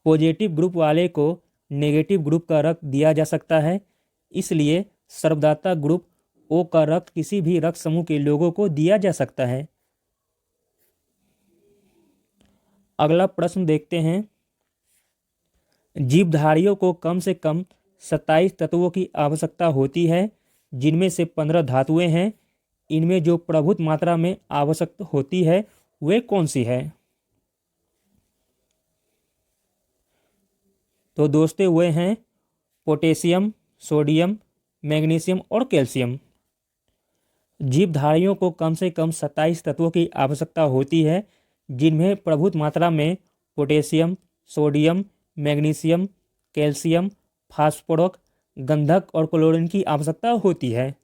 S1: पॉजिटिव ग्रुप वाले को नेगेटिव ग्रुप का रक्त दिया जा सकता है, इसलिए सर्वदाता ग्रुप O का रक्त किसी भी रक्त समूह के लोगों को दिया जा सकता है। अगला प्रश्न देखते हैं, जीवधारियों को कम से कम 27 तत्वों की आवश्यकता होती है, जिनमें से 15 धातुएं हैं। इनमें जो प्रभुत मात्रा में आवश्यक होती है वे कौन सी है? तो दोस्तों वे हैं पोटेशियम, सोडियम, मैग्नीशियम और कैल्शियम। जीवधारियों को कम से कम 27 तत्वों की आवश्यकता होती है, जिनमें प्रभुत मात्रा में potassium, sodium, magnesium, calcium, phosphorus, गंधक और क्लोरीन की आवश्यकता होती है।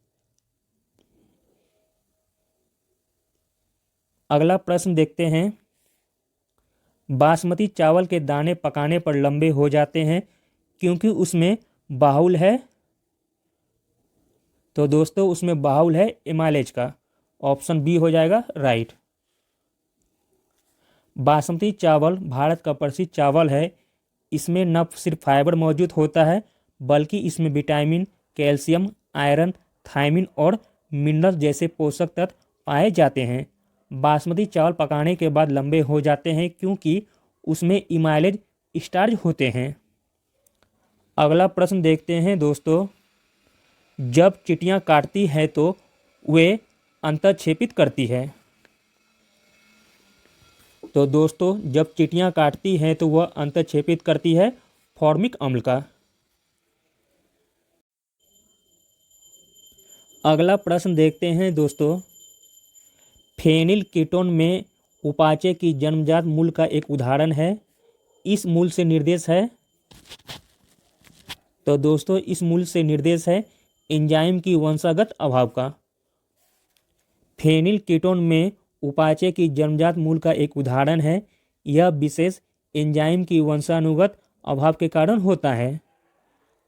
S1: अगला प्रश्न देखते हैं, बासमती चावल के दाने पकाने पर लंबे हो जाते हैं क्योंकि उसमें बाहुल है। तो दोस्तों उसमें बाहुल है एमाइलेज का। ऑप्शन बी हो जाएगा राइट। बासमती चावल भारत का प्रसिद्ध चावल है। इसमें न सिर्फ फाइबर मौजूद होता है बल्कि इसमें विटामिन, कैल्शियम, आयरन, थायमिन और मिनरल जैसे पोषक तत्व पाए जाते हैं। बासमती चावल पकाने के बाद लंबे हो जाते हैं क्योंकि उसमें इमाइलेज स्टार्च होते हैं। अगला प्रश्न देखते हैं दोस्तों, जब चींटियां काटती हैं तो वे अंतःक्षेपित करती है। तो दोस्तों जब चींटियां काटती हैं तो वह अंतःक्षेपित करती है फॉर्मिक अम्ल का। अगला प्रश्न देखते हैं दोस्तों, फेनिल कीटोन में उपापचय की जन्मजात मूल का एक उदाहरण है। इस मूल से निर्देश है। तो दोस्तों इस मूल से निर्देश है एंजाइम की वंशागत अभाव का। फेनिल कीटोन में उपापचय की जन्मजात मूल का एक उदाहरण है। यह विशेष एंजाइम की वंशानुगत अभाव के कारण होता है।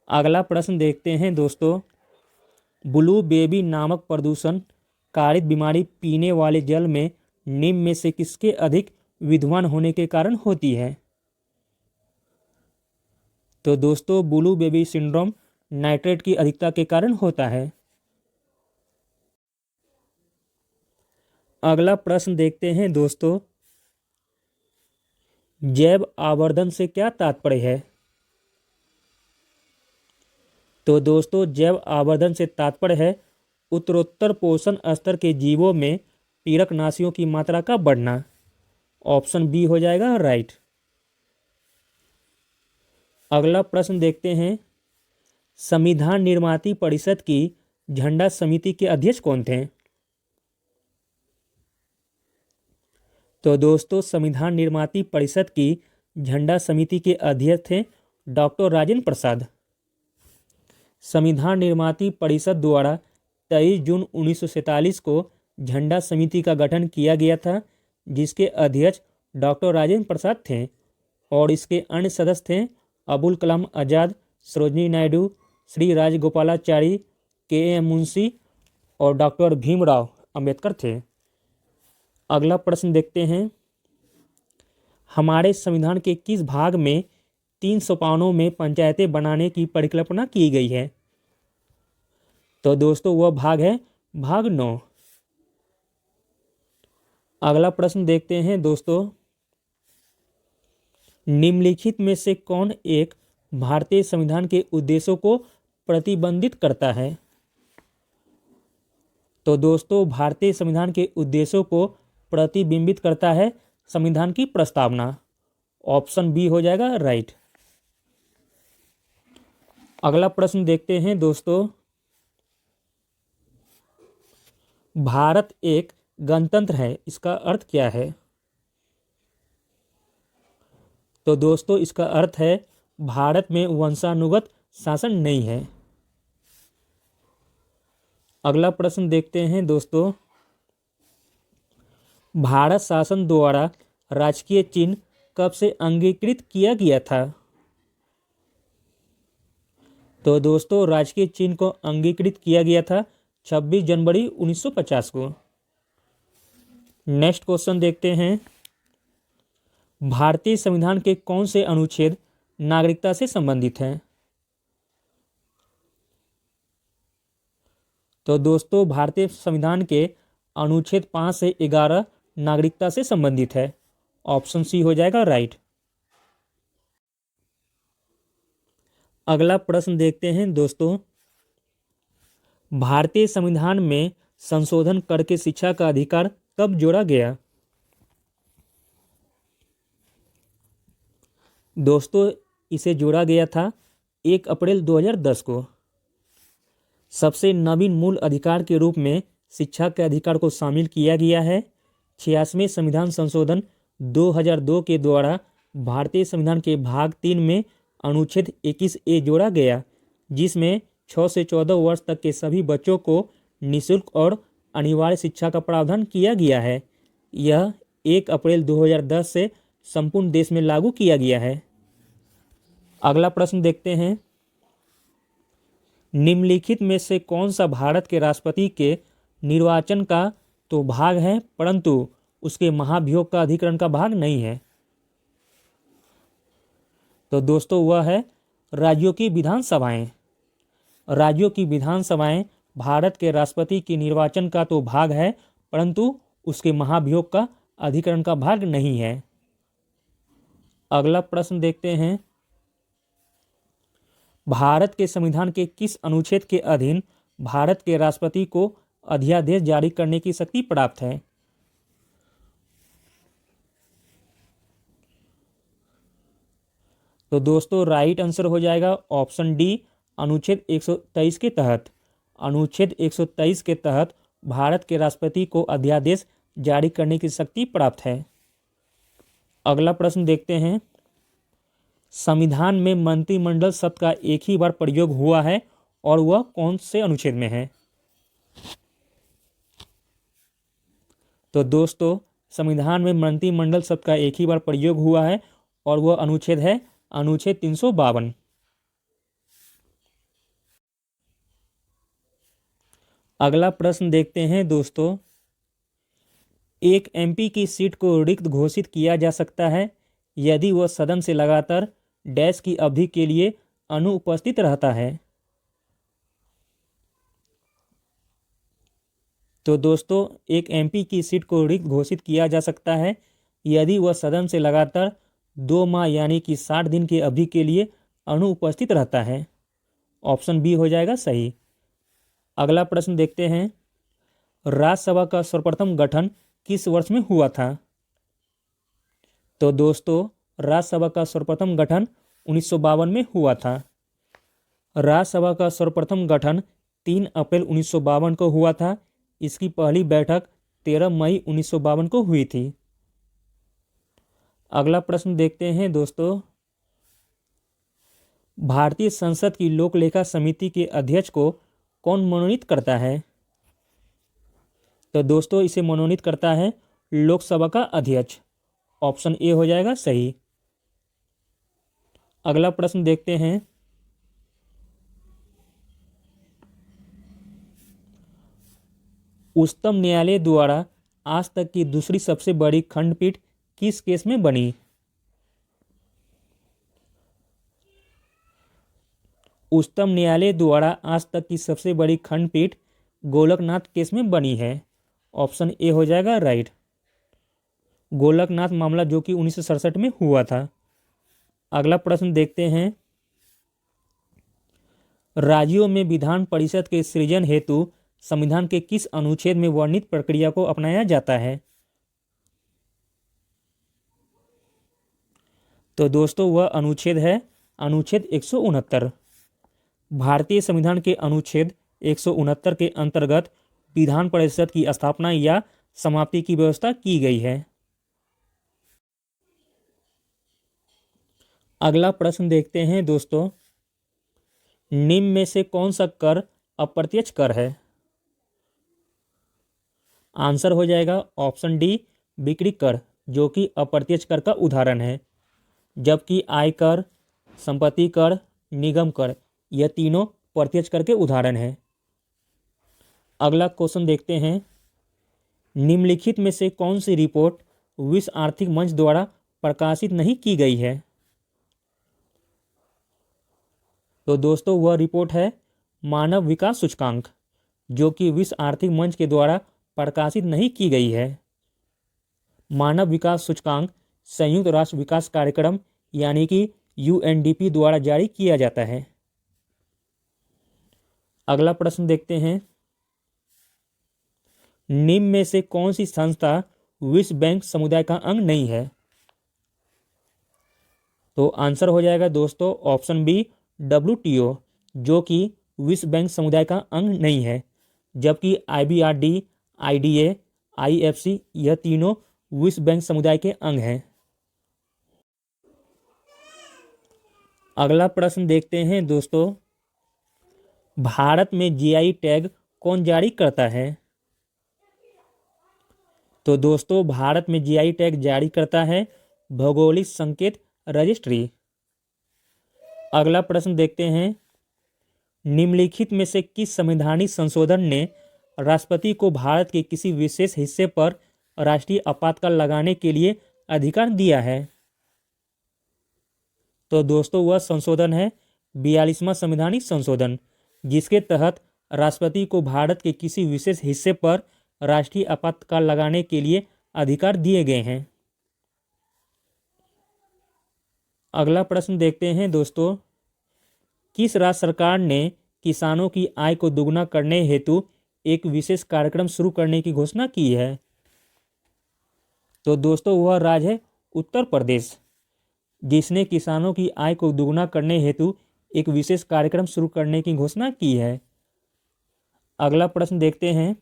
S1: अगला प्रश्न देखते हैं दोस्तों, ब्लू बेबी नामक प्रदूषण कारित बीमारी पीने वाले जल में निम्न में से किसके अधिक विद्वान होने के कारण होती है? तो दोस्तों ब्लू बेबी सिंड्रोम नाइट्रेट की अधिकता के कारण होता है। अगला प्रश्न देखते हैं दोस्तों, जैव आवर्धन से क्या तात्पर्य है? तो दोस्तों जैव आवर्धन से तात्पर्य है उत्तरोत्तर पोषण स्तर के जीवों में पीड़कनाशियों की मात्रा का बढ़ना। ऑप्शन बी हो जाएगा राइट। अगला प्रश्न देखते हैं, संविधान निर्माती परिषद की झंडा समिति के अध्यक्ष कौन थे? तो दोस्तों संविधान निर्माती परिषद की झंडा समिति के अध्यक्ष थे डॉक्टर राजेंद्र प्रसाद। संविधान निर्माती परिषद द्वारा 23 जून 1947 को झंडा समिति का गठन किया गया था, जिसके अध्यक्ष डॉक्टर राजेंद्र प्रसाद थे और इसके अन्य सदस्य थे अबुल कलाम आज़ाद, सरोजिनी नायडू, श्री राजगोपालाचारी, के.एम. मुंशी और डॉक्टर भीमराव अंबेडकर थे। अगला प्रश्न देखते हैं, हमारे संविधान के किस भाग में 3 सोपानों में पंचायतें बनाने की परिकल्पना की गई है? तो दोस्तों वह भाग है भाग 9। अगला प्रश्न देखते हैं दोस्तों, निम्नलिखित में से कौन एक भारतीय संविधान के उद्देश्यों को प्रतिबंधित करता है? तो दोस्तों भारतीय संविधान के उद्देश्यों को प्रतिबिंबित करता है संविधान की प्रस्तावना। ऑप्शन बी हो जाएगा राइट। अगला प्रश्न देखते हैं दोस्तों, भारत एक गणतंत्र है, इसका अर्थ क्या है? तो दोस्तों इसका अर्थ है भारत में वंशानुगत शासन नहीं है। अगला प्रश्न देखते हैं दोस्तों, भारत शासन द्वारा राजकीय चिन्ह कब से अंगीकृत किया गया था? तो दोस्तों राजकीय चिन्ह को अंगीकृत किया गया था 26 जनवरी 1950 को। नेक्स्ट क्वेश्चन देखते हैं, भारतीय संविधान के कौन से अनुच्छेद नागरिकता से संबंधित हैं? तो दोस्तों भारतीय संविधान के अनुच्छेद 5 से 11 नागरिकता से संबंधित है। ऑप्शन सी हो जाएगा राइट। अगला प्रश्न देखते हैं दोस्तों, भारतीय संविधान में संशोधन करके शिक्षा का अधिकार कब जोड़ा गया? दोस्तों इसे जोड़ा गया था 1 अप्रैल 2010 को। सबसे नवीन मूल अधिकार के रूप में शिक्षा के अधिकार को शामिल किया गया है। 86वें संविधान संशोधन 2002 के द्वारा भारतीय संविधान के भाग 3 में अनुच्छेद 21A जोड़ा गया, जिसमें 6 से 14 वर्ष तक के सभी बच्चों को निःशुल्क और अनिवार्य शिक्षा का प्रावधान किया गया है। यह 1 अप्रैल 2010 से संपूर्ण देश में लागू किया गया है। अगला प्रश्न देखते हैं, निम्नलिखित में से कौन सा भारत के राष्ट्रपति के निर्वाचन का तो भाग है परंतु उसके महाभियोग का अधिकरण का भाग नहीं है? तो दोस्तों वह है राज्यों की विधानसभाएं। राज्यों की विधानसभाएं भारत के राष्ट्रपति के निर्वाचन का तो भाग है परंतु उसके महाभियोग का अधिकरण का भाग नहीं है। अगला प्रश्न देखते हैं, भारत के संविधान के किस अनुच्छेद के अधीन भारत के राष्ट्रपति को अध्यादेश जारी करने की शक्ति प्राप्त है? तो दोस्तों राइट आंसर हो जाएगा ऑप्शन डी, अनुच्छेद 123 के तहत। अनुच्छेद 123 के तहत भारत के राष्ट्रपति को अध्यादेश जारी करने की शक्ति प्राप्त है। अगला प्रश्न देखते हैं, संविधान में मंत्रिमंडल शब्द का एक ही बार प्रयोग हुआ है और वह कौन से अनुच्छेद में है? तो दोस्तों संविधान में मंत्रिमंडल शब्द का एक ही बार प्रयोग हुआ है और वह अनुच्छेद है अनुच्छेद 352। अगला प्रश्न देखते हैं दोस्तों, एक एमपी की सीट को रिक्त घोषित किया जा सकता है यदि वह सदन से लगातार डैश की अवधि के लिए अनुपस्थित रहता है। तो दोस्तों एक एमपी की सीट को रिक्त घोषित किया जा सकता है यदि वह सदन से लगातार 2 माह यानी कि 60 दिन की अवधि के लिए अनुपस्थित रहता है। ऑप्शन बी हो जाएगा सही। अगला प्रश्न देखते हैं, राज्यसभा का सर्वप्रथम गठन किस वर्ष में हुआ था? तो दोस्तों राज्यसभा का सर्वप्रथम गठन 1952 में हुआ था। राज्यसभा का सर्वप्रथम गठन 3 अप्रैल 1952 को हुआ था। इसकी पहली बैठक 13 मई 1952 को हुई थी। अगला प्रश्न देखते हैं दोस्तों, भारतीय संसद की लोक लेखा समिति के अध्यक्ष को कौन मनोनीत करता है? तो दोस्तों इसे मनोनीत करता है लोकसभा का अध्यक्ष। ऑप्शन ए हो जाएगा सही। अगला प्रश्न देखते हैं, उच्चतम न्यायालय द्वारा आज तक की दूसरी सबसे बड़ी खंडपीठ किस केस में बनी? उच्चतम न्यायालय द्वारा आज तक की सबसे बड़ी खंडपीठ गोलकनाथ केस में बनी है। ऑप्शन ए हो जाएगा राइट। गोलकनाथ मामला जो कि 1967 में हुआ था। अगला प्रश्न देखते हैं, राज्यों में विधान परिषद के सृजन हेतु संविधान के किस अनुच्छेद में वर्णित प्रक्रिया को अपनाया जाता है? तो दोस्तों वह अनुच्छेद है अनुच्छेद 169। भारतीय संविधान के अनुच्छेद 169 के अंतर्गत विधान परिषद की स्थापना या समाप्ति की व्यवस्था की गई है। अगला प्रश्न देखते हैं दोस्तों, निम्न में से कौन सा कर अप्रत्यक्ष कर है? आंसर हो जाएगा ऑप्शन डी बिक्री कर, जो कि अप्रत्यक्ष कर का उदाहरण है। जबकि आयकर, संपत्ति कर, निगम कर यह तीनों प्रत्यक्ष कर के उदाहरण हैं। अगला क्वेश्चन देखते हैं, निम्नलिखित में से कौन सी रिपोर्ट विश्व आर्थिक मंच द्वारा प्रकाशित नहीं की गई है? तो दोस्तों वह रिपोर्ट है मानव विकास सूचकांक, जो कि विश्व आर्थिक मंच के द्वारा प्रकाशित नहीं की गई है। मानव विकास सूचकांक संयुक्त राष्ट्र विकास कार्यक्रम यानी कि यूएनडीपी द्वारा जारी किया जाता है। अगला प्रश्न देखते हैं, निम्न में से कौन सी संस्था विश्व बैंक समुदाय का अंग नहीं है? तो आंसर हो जाएगा दोस्तों ऑप्शन बी WTO, जो कि विश्व बैंक समुदाय का अंग नहीं है। जबकि IBRD, IDA, IFC यह तीनों विश्व बैंक समुदाय के अंग हैं। अगला प्रश्न देखते हैं दोस्तों, भारत में GI टैग कौन जारी करता है? तो दोस्तों भारत में GI टैग जारी करता है भौगोलिक संकेत रजिस्ट्री। अगला प्रश्न देखते हैं, निम्नलिखित में से किस संवैधानिक संशोधन ने राष्ट्रपति को भारत के किसी विशेष हिस्से पर राष्ट्रीय आपातकाल लगाने के लिए अधिकार दिया है? तो दोस्तों वह संशोधन है 42वां संवैधानिक संशोधन, जिसके तहत राष्ट्रपति को भारत के किसी विशेष हिस्से पर राष्ट्रीय आपातकाल लगाने के लिए अधिकार दिए गए हैं। अगला प्रश्न देखते हैं दोस्तों, किस राज्य सरकार ने किसानों की आय को दोगुना करने हेतु एक विशेष कार्यक्रम शुरू करने की घोषणा की है? तो दोस्तों वह राज्य है उत्तर प्रदेश, जिसने किसानों की आय को दोगुना करने हेतु एक विशेष कार्यक्रम शुरू करने की घोषणा की है। अगला प्रश्न देखते हैं,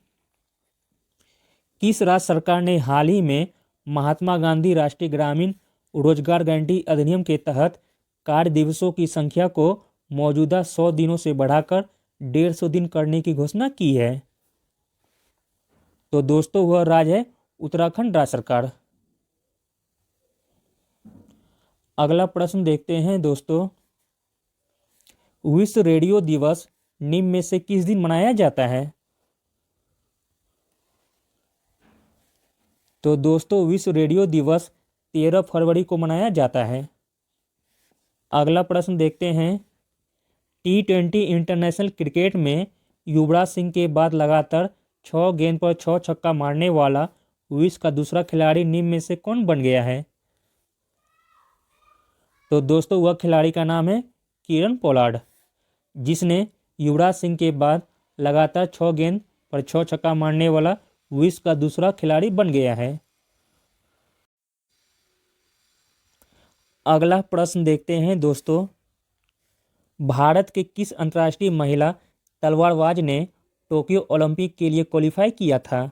S1: किस राज्य सरकार ने हाल ही में महात्मा गांधी राष्ट्रीय ग्रामीण रोजगार गारंटी अधिनियम के तहत कार्य दिवसों की संख्या को मौजूदा 100 दिनों से बढ़ाकर 150 दिन करने की घोषणा की है? तो दोस्तों वह राज्य है उत्तराखंड राज्य सरकार। अगला प्रश्न देखते हैं दोस्तों, विश्व रेडियो दिवस निम्न में से किस दिन मनाया जाता है? तो दोस्तों विश्व रेडियो दिवस 13 फरवरी को मनाया जाता है। अगला प्रश्न देखते हैं। T20 इंटरनेशनल क्रिकेट में युवराज सिंह के बाद लगातार 6 गेंद पर 6 छक्का मारने वाला विश्व का दूसरा खिलाड़ी निम्न में से कौन बन गया है? तो दोस्तों वह खिलाड़ी का नाम है किरण पोलार्ड, जिसने युवराज सिंह के बाद लगातार 6 गेंद पर 6 छक्का मारने वाला विश्व का दूसरा खिलाड़ी बन गया है। अगला प्रश्न देखते हैं दोस्तों। भारत के किस अंतर्राष्ट्रीय महिला तलवारबाज ने टोक्यो ओलंपिक के लिए क्वालिफाई किया था?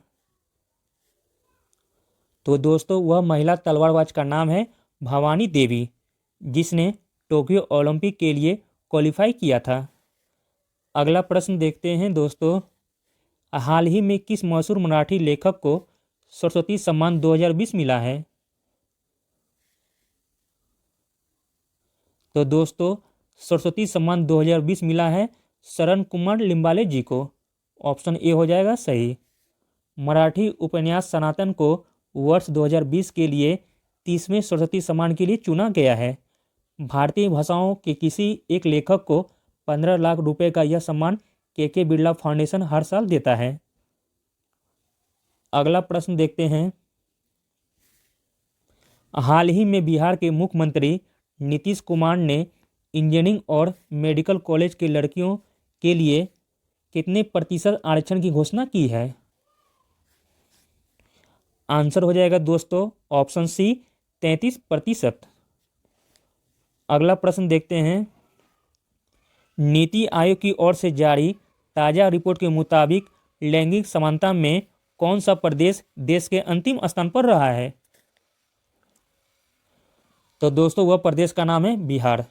S1: तो दोस्तों वह महिला तलवारबाज का नाम है भवानी देवी, जिसने टोक्यो ओलंपिक के लिए क्वालिफाई किया था। अगला प्रश्न देखते हैं दोस्तों। हाल ही में किस मशहूर मराठी लेखक को सरस्वती सम्मान 2020 मिला है? तो दोस्तों सरस्वती सम्मान 2020 मिला है शरण कुमार लिम्बाले जी को। ऑप्शन ए हो जाएगा सही। मराठी उपन्यास सनातन को वर्ष 2020 के लिए 30वें सरस्वती सम्मान के लिए चुना गया है। भारतीय भाषाओं के किसी एक लेखक को 15 लाख रुपए का यह सम्मान के बिरला फाउंडेशन हर साल देता है। अगला प्रश्न देखते हैं। हाल ही में बिहार के मुख्यमंत्री नीतीश कुमार ने इंजीनियरिंग और मेडिकल कॉलेज के लड़कियों के लिए कितने प्रतिशत आरक्षण की घोषणा की है? आंसर हो जाएगा दोस्तों ऑप्शन सी 33%। अगला प्रश्न देखते हैं। नीति आयोग की ओर से जारी ताज़ा रिपोर्ट के मुताबिक लैंगिक समानता में कौन सा प्रदेश देश के अंतिम स्थान पर रहा है? तो दोस्तों वह प्रदेश का नाम है बिहार,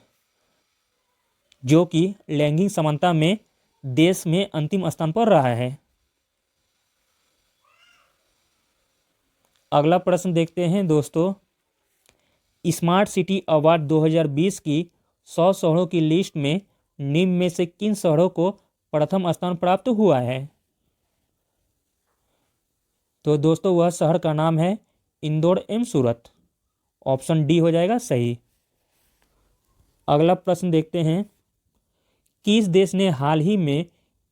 S1: जो कि लैंगिक समानता में देश में अंतिम स्थान पर रहा है। अगला प्रश्न देखते हैं दोस्तों। स्मार्ट सिटी अवार्ड 2020 की 100 शहरों की लिस्ट में निम्न में से किन शहरों को प्रथम स्थान प्राप्त हुआ है? तो दोस्तों वह शहर का नाम है इंदौर एवं सूरत। ऑप्शन डी हो जाएगा सही। अगला प्रश्न देखते हैं। किस देश ने हाल ही में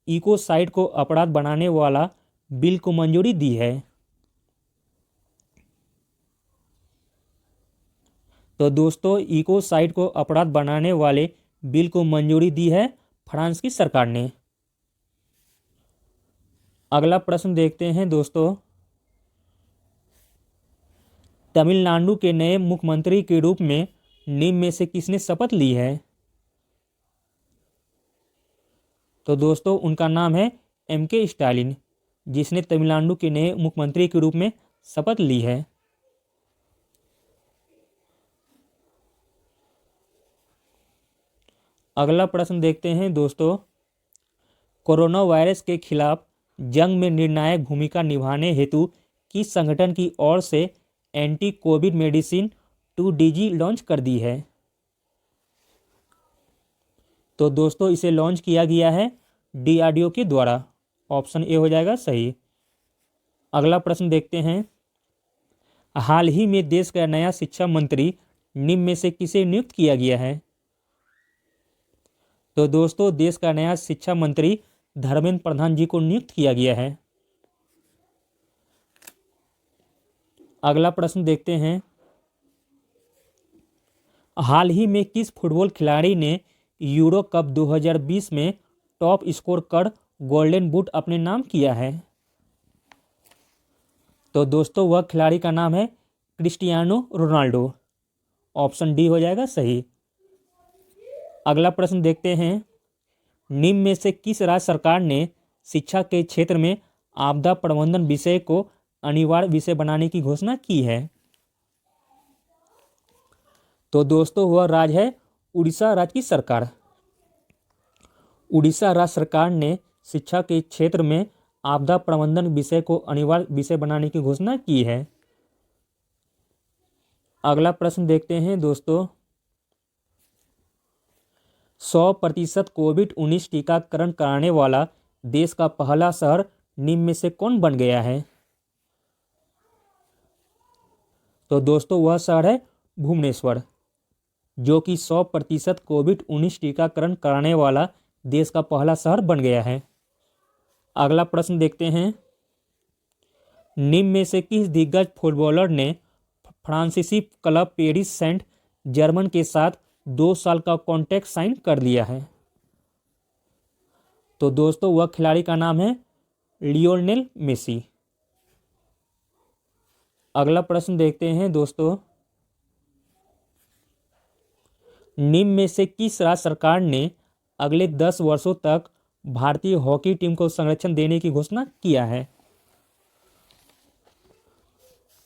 S1: इकोसाइड को अपराध बनाने वाला बिल को मंजूरी दी है? तो दोस्तों इकोसाइड को अपराध बनाने वाले बिल को मंजूरी दी है फ्रांस की सरकार ने। अगला प्रश्न देखते हैं दोस्तों। तमिलनाडु के नए मुख्यमंत्री के रूप में निम्न में से किसने शपथ ली है? तो दोस्तों उनका नाम है एम.के. स्टालिन, जिसने तमिलनाडु के नए मुख्यमंत्री के रूप में शपथ ली है। अगला प्रश्न देखते हैं दोस्तों। कोरोना वायरस के खिलाफ जंग में निर्णायक भूमिका निभाने हेतु किस संगठन की ओर से anti Covid medicine 2DG launch कर दी है? तो दोस्तों इसे लॉन्च किया गया है DRDO के द्वारा। ऑप्शन ए हो जाएगा सही। अगला प्रश्न देखते हैं। हाल ही में देश का नया शिक्षा मंत्री निम्न में से किसे नियुक्त किया गया है? तो दोस्तों देश का नया शिक्षा मंत्री धर्मेंद्र प्रधान जी को नियुक्त किया गया है। अगला प्रश्न देखते हैं। हाल ही में किस फुटबॉल खिलाड़ी ने यूरो कप 2020 में टॉप स्कोर कर गोल्डन बूट अपने नाम किया है? तो दोस्तों वह खिलाड़ी का नाम है क्रिस्टियानो रोनाल्डो। ऑप्शन डी हो जाएगा सही। अगला प्रश्न देखते हैं। निम्न में से किस राज्य सरकार ने शिक्षा के क्षेत्र में आपदा प्रबंधन विषय को अनिवार्य विषय बनाने की घोषणा की है? तो दोस्तों वह राज्य है उड़ीसा राज्य की सरकार। उड़ीसा राज्य सरकार ने शिक्षा के क्षेत्र में आपदा प्रबंधन विषय को अनिवार्य विषय बनाने की घोषणा की है। अगला प्रश्न देखते हैं दोस्तों। 100% कोविड-19 टीकाकरण कराने वाला देश का पहला शहर निम्न में से कौन बन गया है? तो दोस्तों वह शहर है भुवनेश्वर। जो कि 100% कोविड-19 टीकाकरण कराने वाला देश का पहला शहर बन गया है। अगला प्रश्न देखते हैं, निम्न में से किस दिग्गज फुटबॉलर ने फ्रांसीसी क्लब पेरिस सेंट जर्मन के साथ 2 साल का कॉन्ट्रैक्ट साइन कर लिया है? तो दोस्तों वह खिलाड़ी का नाम है लियोनेल मेसी। अगला प्रश्न देखते हैं दोस्तों, निम्न में से किस राज्य सरकार ने अगले 10 वर्षों तक भारतीय हॉकी टीम को संरक्षण देने की घोषणा किया है?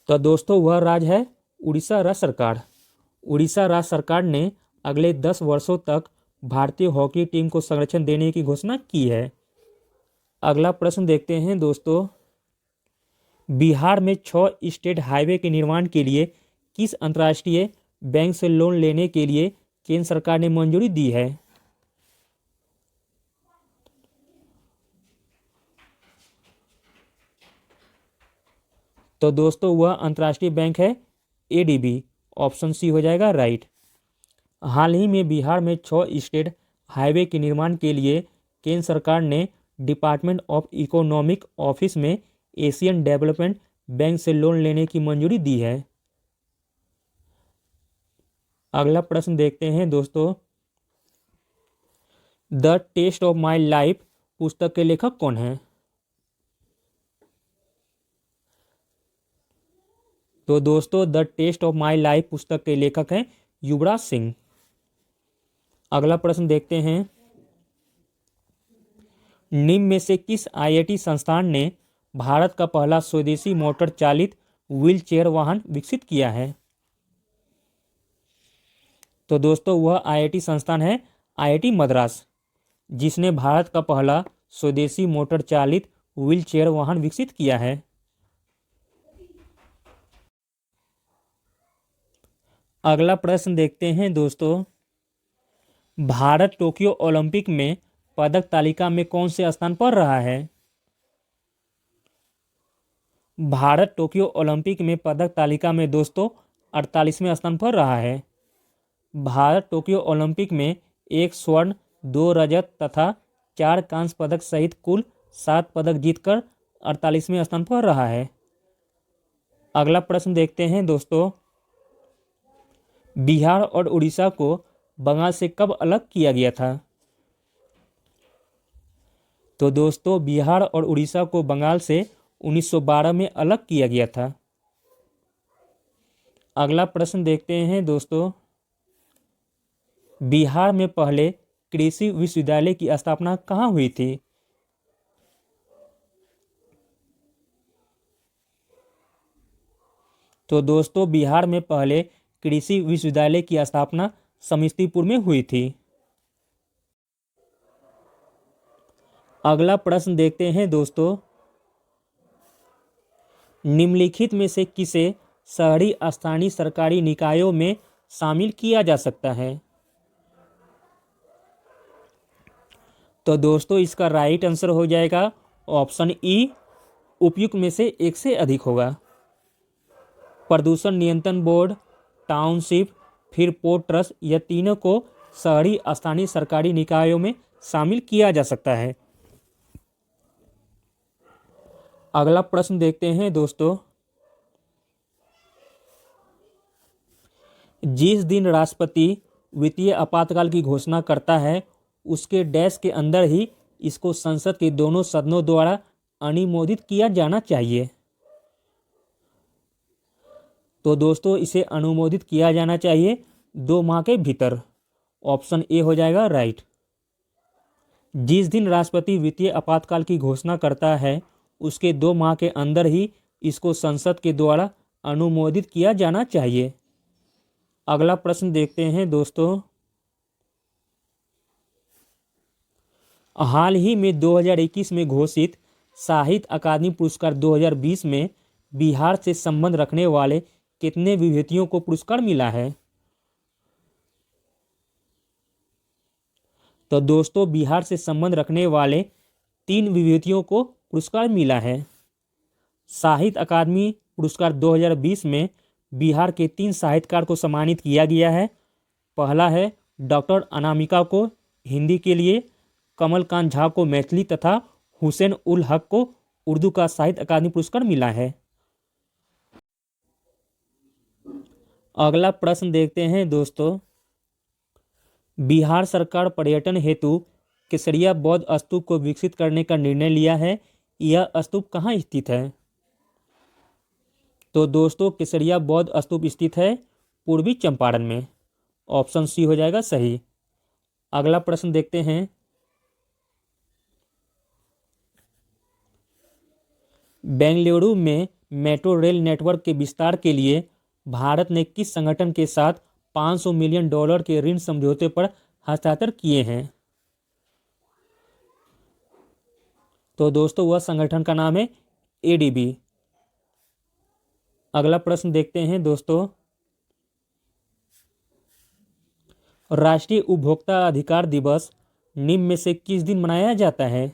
S1: तो दोस्तों वह राज्य है उड़ीसा राज्य सरकार। उड़ीसा राज्य सरकार ने अगले 10 वर्षों तक भारतीय हॉकी टीम को संरक्षण देने की घोषणा की है। अगला प्रश्न देखते हैं दोस्तों, बिहार में 6 स्टेट हाईवे के निर्माण के लिए किस अंतर्राष्ट्रीय बैंक से लोन लेने के लिए केंद्र सरकार ने मंजूरी दी है? तो दोस्तों वह अंतर्राष्ट्रीय बैंक है एडीबी। ऑप्शन सी हो जाएगा राइट। हाल ही में बिहार में 6 स्टेट हाईवे के निर्माण के लिए केंद्र सरकार ने डिपार्टमेंट ऑफ इकोनॉमिक ऑफिस में एशियन डेवलपमेंट बैंक से लोन लेने की मंजूरी दी है। अगला प्रश्न देखते हैं दोस्तों, the test of my life पुस्तक के लेखक कौन है? तो दोस्तों the test of my life पुस्तक के लेखक हैं युवराज सिंह। अगला प्रश्न देखते हैं, निम्न में से किस आईआईटी संस्थान ने भारत का पहला स्वदेशी मोटर चालित व्हील चेयर वाहन विकसित किया है? तो दोस्तों वह आईआईटी संस्थान है आईआईटी मद्रास, जिसने भारत का पहला स्वदेशी मोटर चालित व्हील चेयर वाहन विकसित किया है। अगला प्रश्न देखते हैं दोस्तों, भारत टोक्यो ओलंपिक में पदक तालिका में कौन से स्थान पर रहा है? भारत टोक्यो ओलंपिक में पदक तालिका में दोस्तों 48वें स्थान पर रहा है। भारत टोक्यो ओलंपिक में 1 स्वर्ण 2 रजत तथा 4 कांस्य पदक सहित कुल 7 पदक जीतकर 48वें स्थान पर रहा है। अगला प्रश्न देखते हैं दोस्तों, बिहार और उड़ीसा को बंगाल से कब अलग किया गया था? तो दोस्तों बिहार और उड़ीसा को बंगाल से 1912 में अलग किया गया था। अगला प्रश्न देखते हैं दोस्तों, बिहार में पहले कृषि विश्वविद्यालय की स्थापना कहाँ हुई थी? तो दोस्तों बिहार में पहले कृषि विश्वविद्यालय की स्थापना समस्तीपुर में हुई थी। अगला प्रश्न देखते हैं दोस्तों, निम्नलिखित में से किसे शहरी स्थानीय सरकारी निकायों में शामिल किया जा सकता है? तो दोस्तों इसका राइट आंसर हो जाएगा ऑप्शन ई, उपयुक्त में से एक से अधिक होगा। प्रदूषण नियंत्रण बोर्ड, टाउनशिप, फिर पोर्ट ट्रस्ट, यह तीनों को शहरी स्थानीय सरकारी निकायों में शामिल किया जा सकता है। अगला प्रश्न देखते हैं दोस्तों, जिस दिन राष्ट्रपति वित्तीय आपातकाल की घोषणा करता है उसके डैश के अंदर ही इसको संसद के दोनों सदनों द्वारा अनुमोदित किया जाना चाहिए। तो दोस्तों इसे अनुमोदित किया जाना चाहिए 2 माह के भीतर। ऑप्शन ए हो जाएगा राइट। जिस दिन राष्ट्रपति वित्तीय आपातकाल की घोषणा करता है उसके 2 माह के अंदर ही इसको संसद के द्वारा अनुमोदित किया जाना चाहिए। अगला प्रश्न देखते हैं दोस्तों, हाल ही में 2021 में घोषित साहित्य अकादमी पुरस्कार 2020 में बिहार से संबंध रखने वाले कितने विभूतियों को पुरस्कार मिला है? तो दोस्तों बिहार से संबंध रखने वाले 3 विभूतियों को पुरस्कार मिला है। साहित्य अकादमी पुरस्कार 2020 में बिहार के 3 साहित्यकार को सम्मानित किया गया है। पहला है डॉक्टर अनामिका को हिंदी के लिए, कमलकांत झा को मैथिली तथा हुसैन उल हक को उर्दू का साहित्य अकादमी पुरस्कार मिला है। अगला प्रश्न देखते हैं दोस्तों, बिहार सरकार पर्यटन हेतु केसरिया बौद्ध स्तूप को विकसित करने का निर्णय लिया है। यह स्तूप कहाँ स्थित है? तो दोस्तों केसरिया बौद्ध स्तूप स्थित है पूर्वी चंपारण में। ऑप्शन सी हो जाएगा सही। अगला प्रश्न देखते हैं, बेंगलुरु में मेट्रो रेल नेटवर्क के विस्तार के लिए भारत ने किस संगठन के साथ $500 मिलियन के ऋण समझौते पर हस्ताक्षर किए हैं? तो दोस्तों वह संगठन का नाम है ADB। अगला प्रश्न देखते हैं दोस्तों, राष्ट्रीय उपभोक्ता अधिकार दिवस निम्न में से किस दिन मनाया जाता है?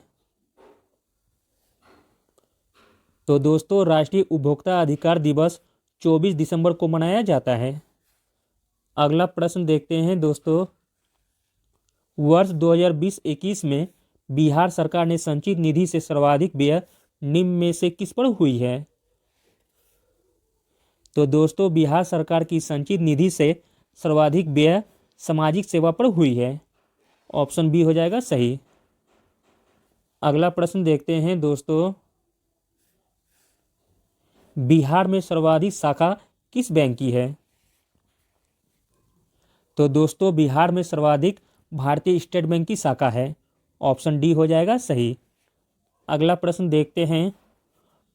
S1: तो दोस्तों राष्ट्रीय उपभोक्ता अधिकार दिवस 24 दिसंबर को मनाया जाता है। अगला प्रश्न देखते हैं दोस्तों, वर्ष 2020-21 में बिहार सरकार ने संचित निधि से सर्वाधिक व्यय निम्न में से किस पर हुई है? तो दोस्तों बिहार सरकार की संचित निधि से सर्वाधिक व्यय सामाजिक सेवा पर हुई है। ऑप्शन बी हो जाएगा सही। अगला प्रश्न देखते हैं दोस्तों, बिहार में सर्वाधिक शाखा किस बैंक की है? तो दोस्तों बिहार में सर्वाधिक भारतीय स्टेट बैंक की शाखा है। ऑप्शन डी हो जाएगा सही। अगला प्रश्न देखते हैं,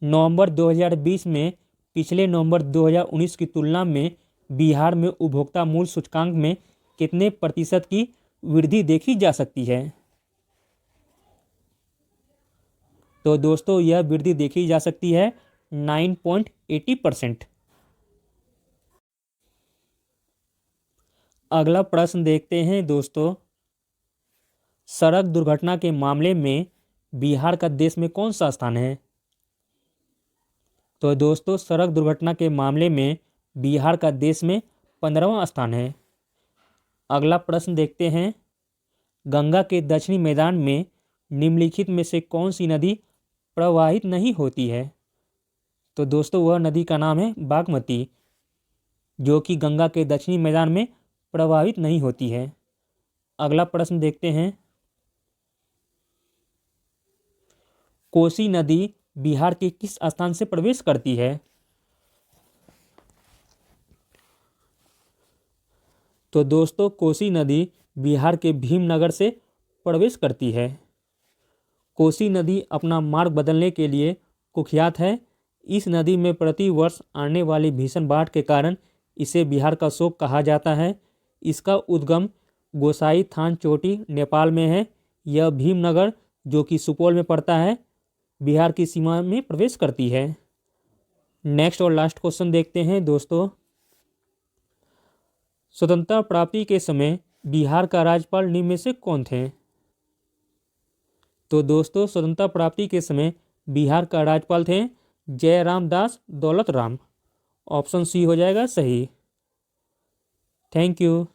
S1: नवंबर 2020 में पिछले नवंबर 2019 की तुलना में बिहार में उपभोक्ता मूल्य सूचकांक में कितने प्रतिशत की वृद्धि देखी जा सकती है? तो दोस्तों यह वृद्धि देखी जा सकती है 9.80%। अगला प्रश्न देखते हैं दोस्तों, सड़क दुर्घटना के मामले में बिहार का देश में कौन सा स्थान है? तो दोस्तों सड़क दुर्घटना के मामले में बिहार का देश में 15वां स्थान है। अगला प्रश्न देखते हैं, गंगा के दक्षिणी मैदान में निम्नलिखित में से कौन सी नदी प्रवाहित नहीं होती है? तो दोस्तों वह नदी का नाम है बागमती, जो कि गंगा के दक्षिणी मैदान में प्रवाहित नहीं होती है। अगला प्रश्न देखते हैं, कोसी नदी बिहार के किस स्थान से प्रवेश करती है? तो दोस्तों कोसी नदी बिहार के भीमनगर से प्रवेश करती है। कोसी नदी अपना मार्ग बदलने के लिए कुख्यात है। इस नदी में प्रति वर्ष आने वाली भीषण बाढ़ के कारण इसे बिहार का शोक कहा जाता है। इसका उद्गम गोसाई थान चोटी नेपाल में है। यह भीमनगर जो कि सुपौल में पड़ता है बिहार की सीमा में प्रवेश करती है। नेक्स्ट और लास्ट क्वेश्चन देखते हैं दोस्तों, स्वतंत्रता प्राप्ति के समय बिहार का राज्यपाल निम्न में से कौन थे? तो दोस्तों स्वतंत्रता प्राप्ति के समय बिहार का राज्यपाल थे जयराम दास दौलत राम। ऑप्शन सी हो जाएगा सही। Thank you.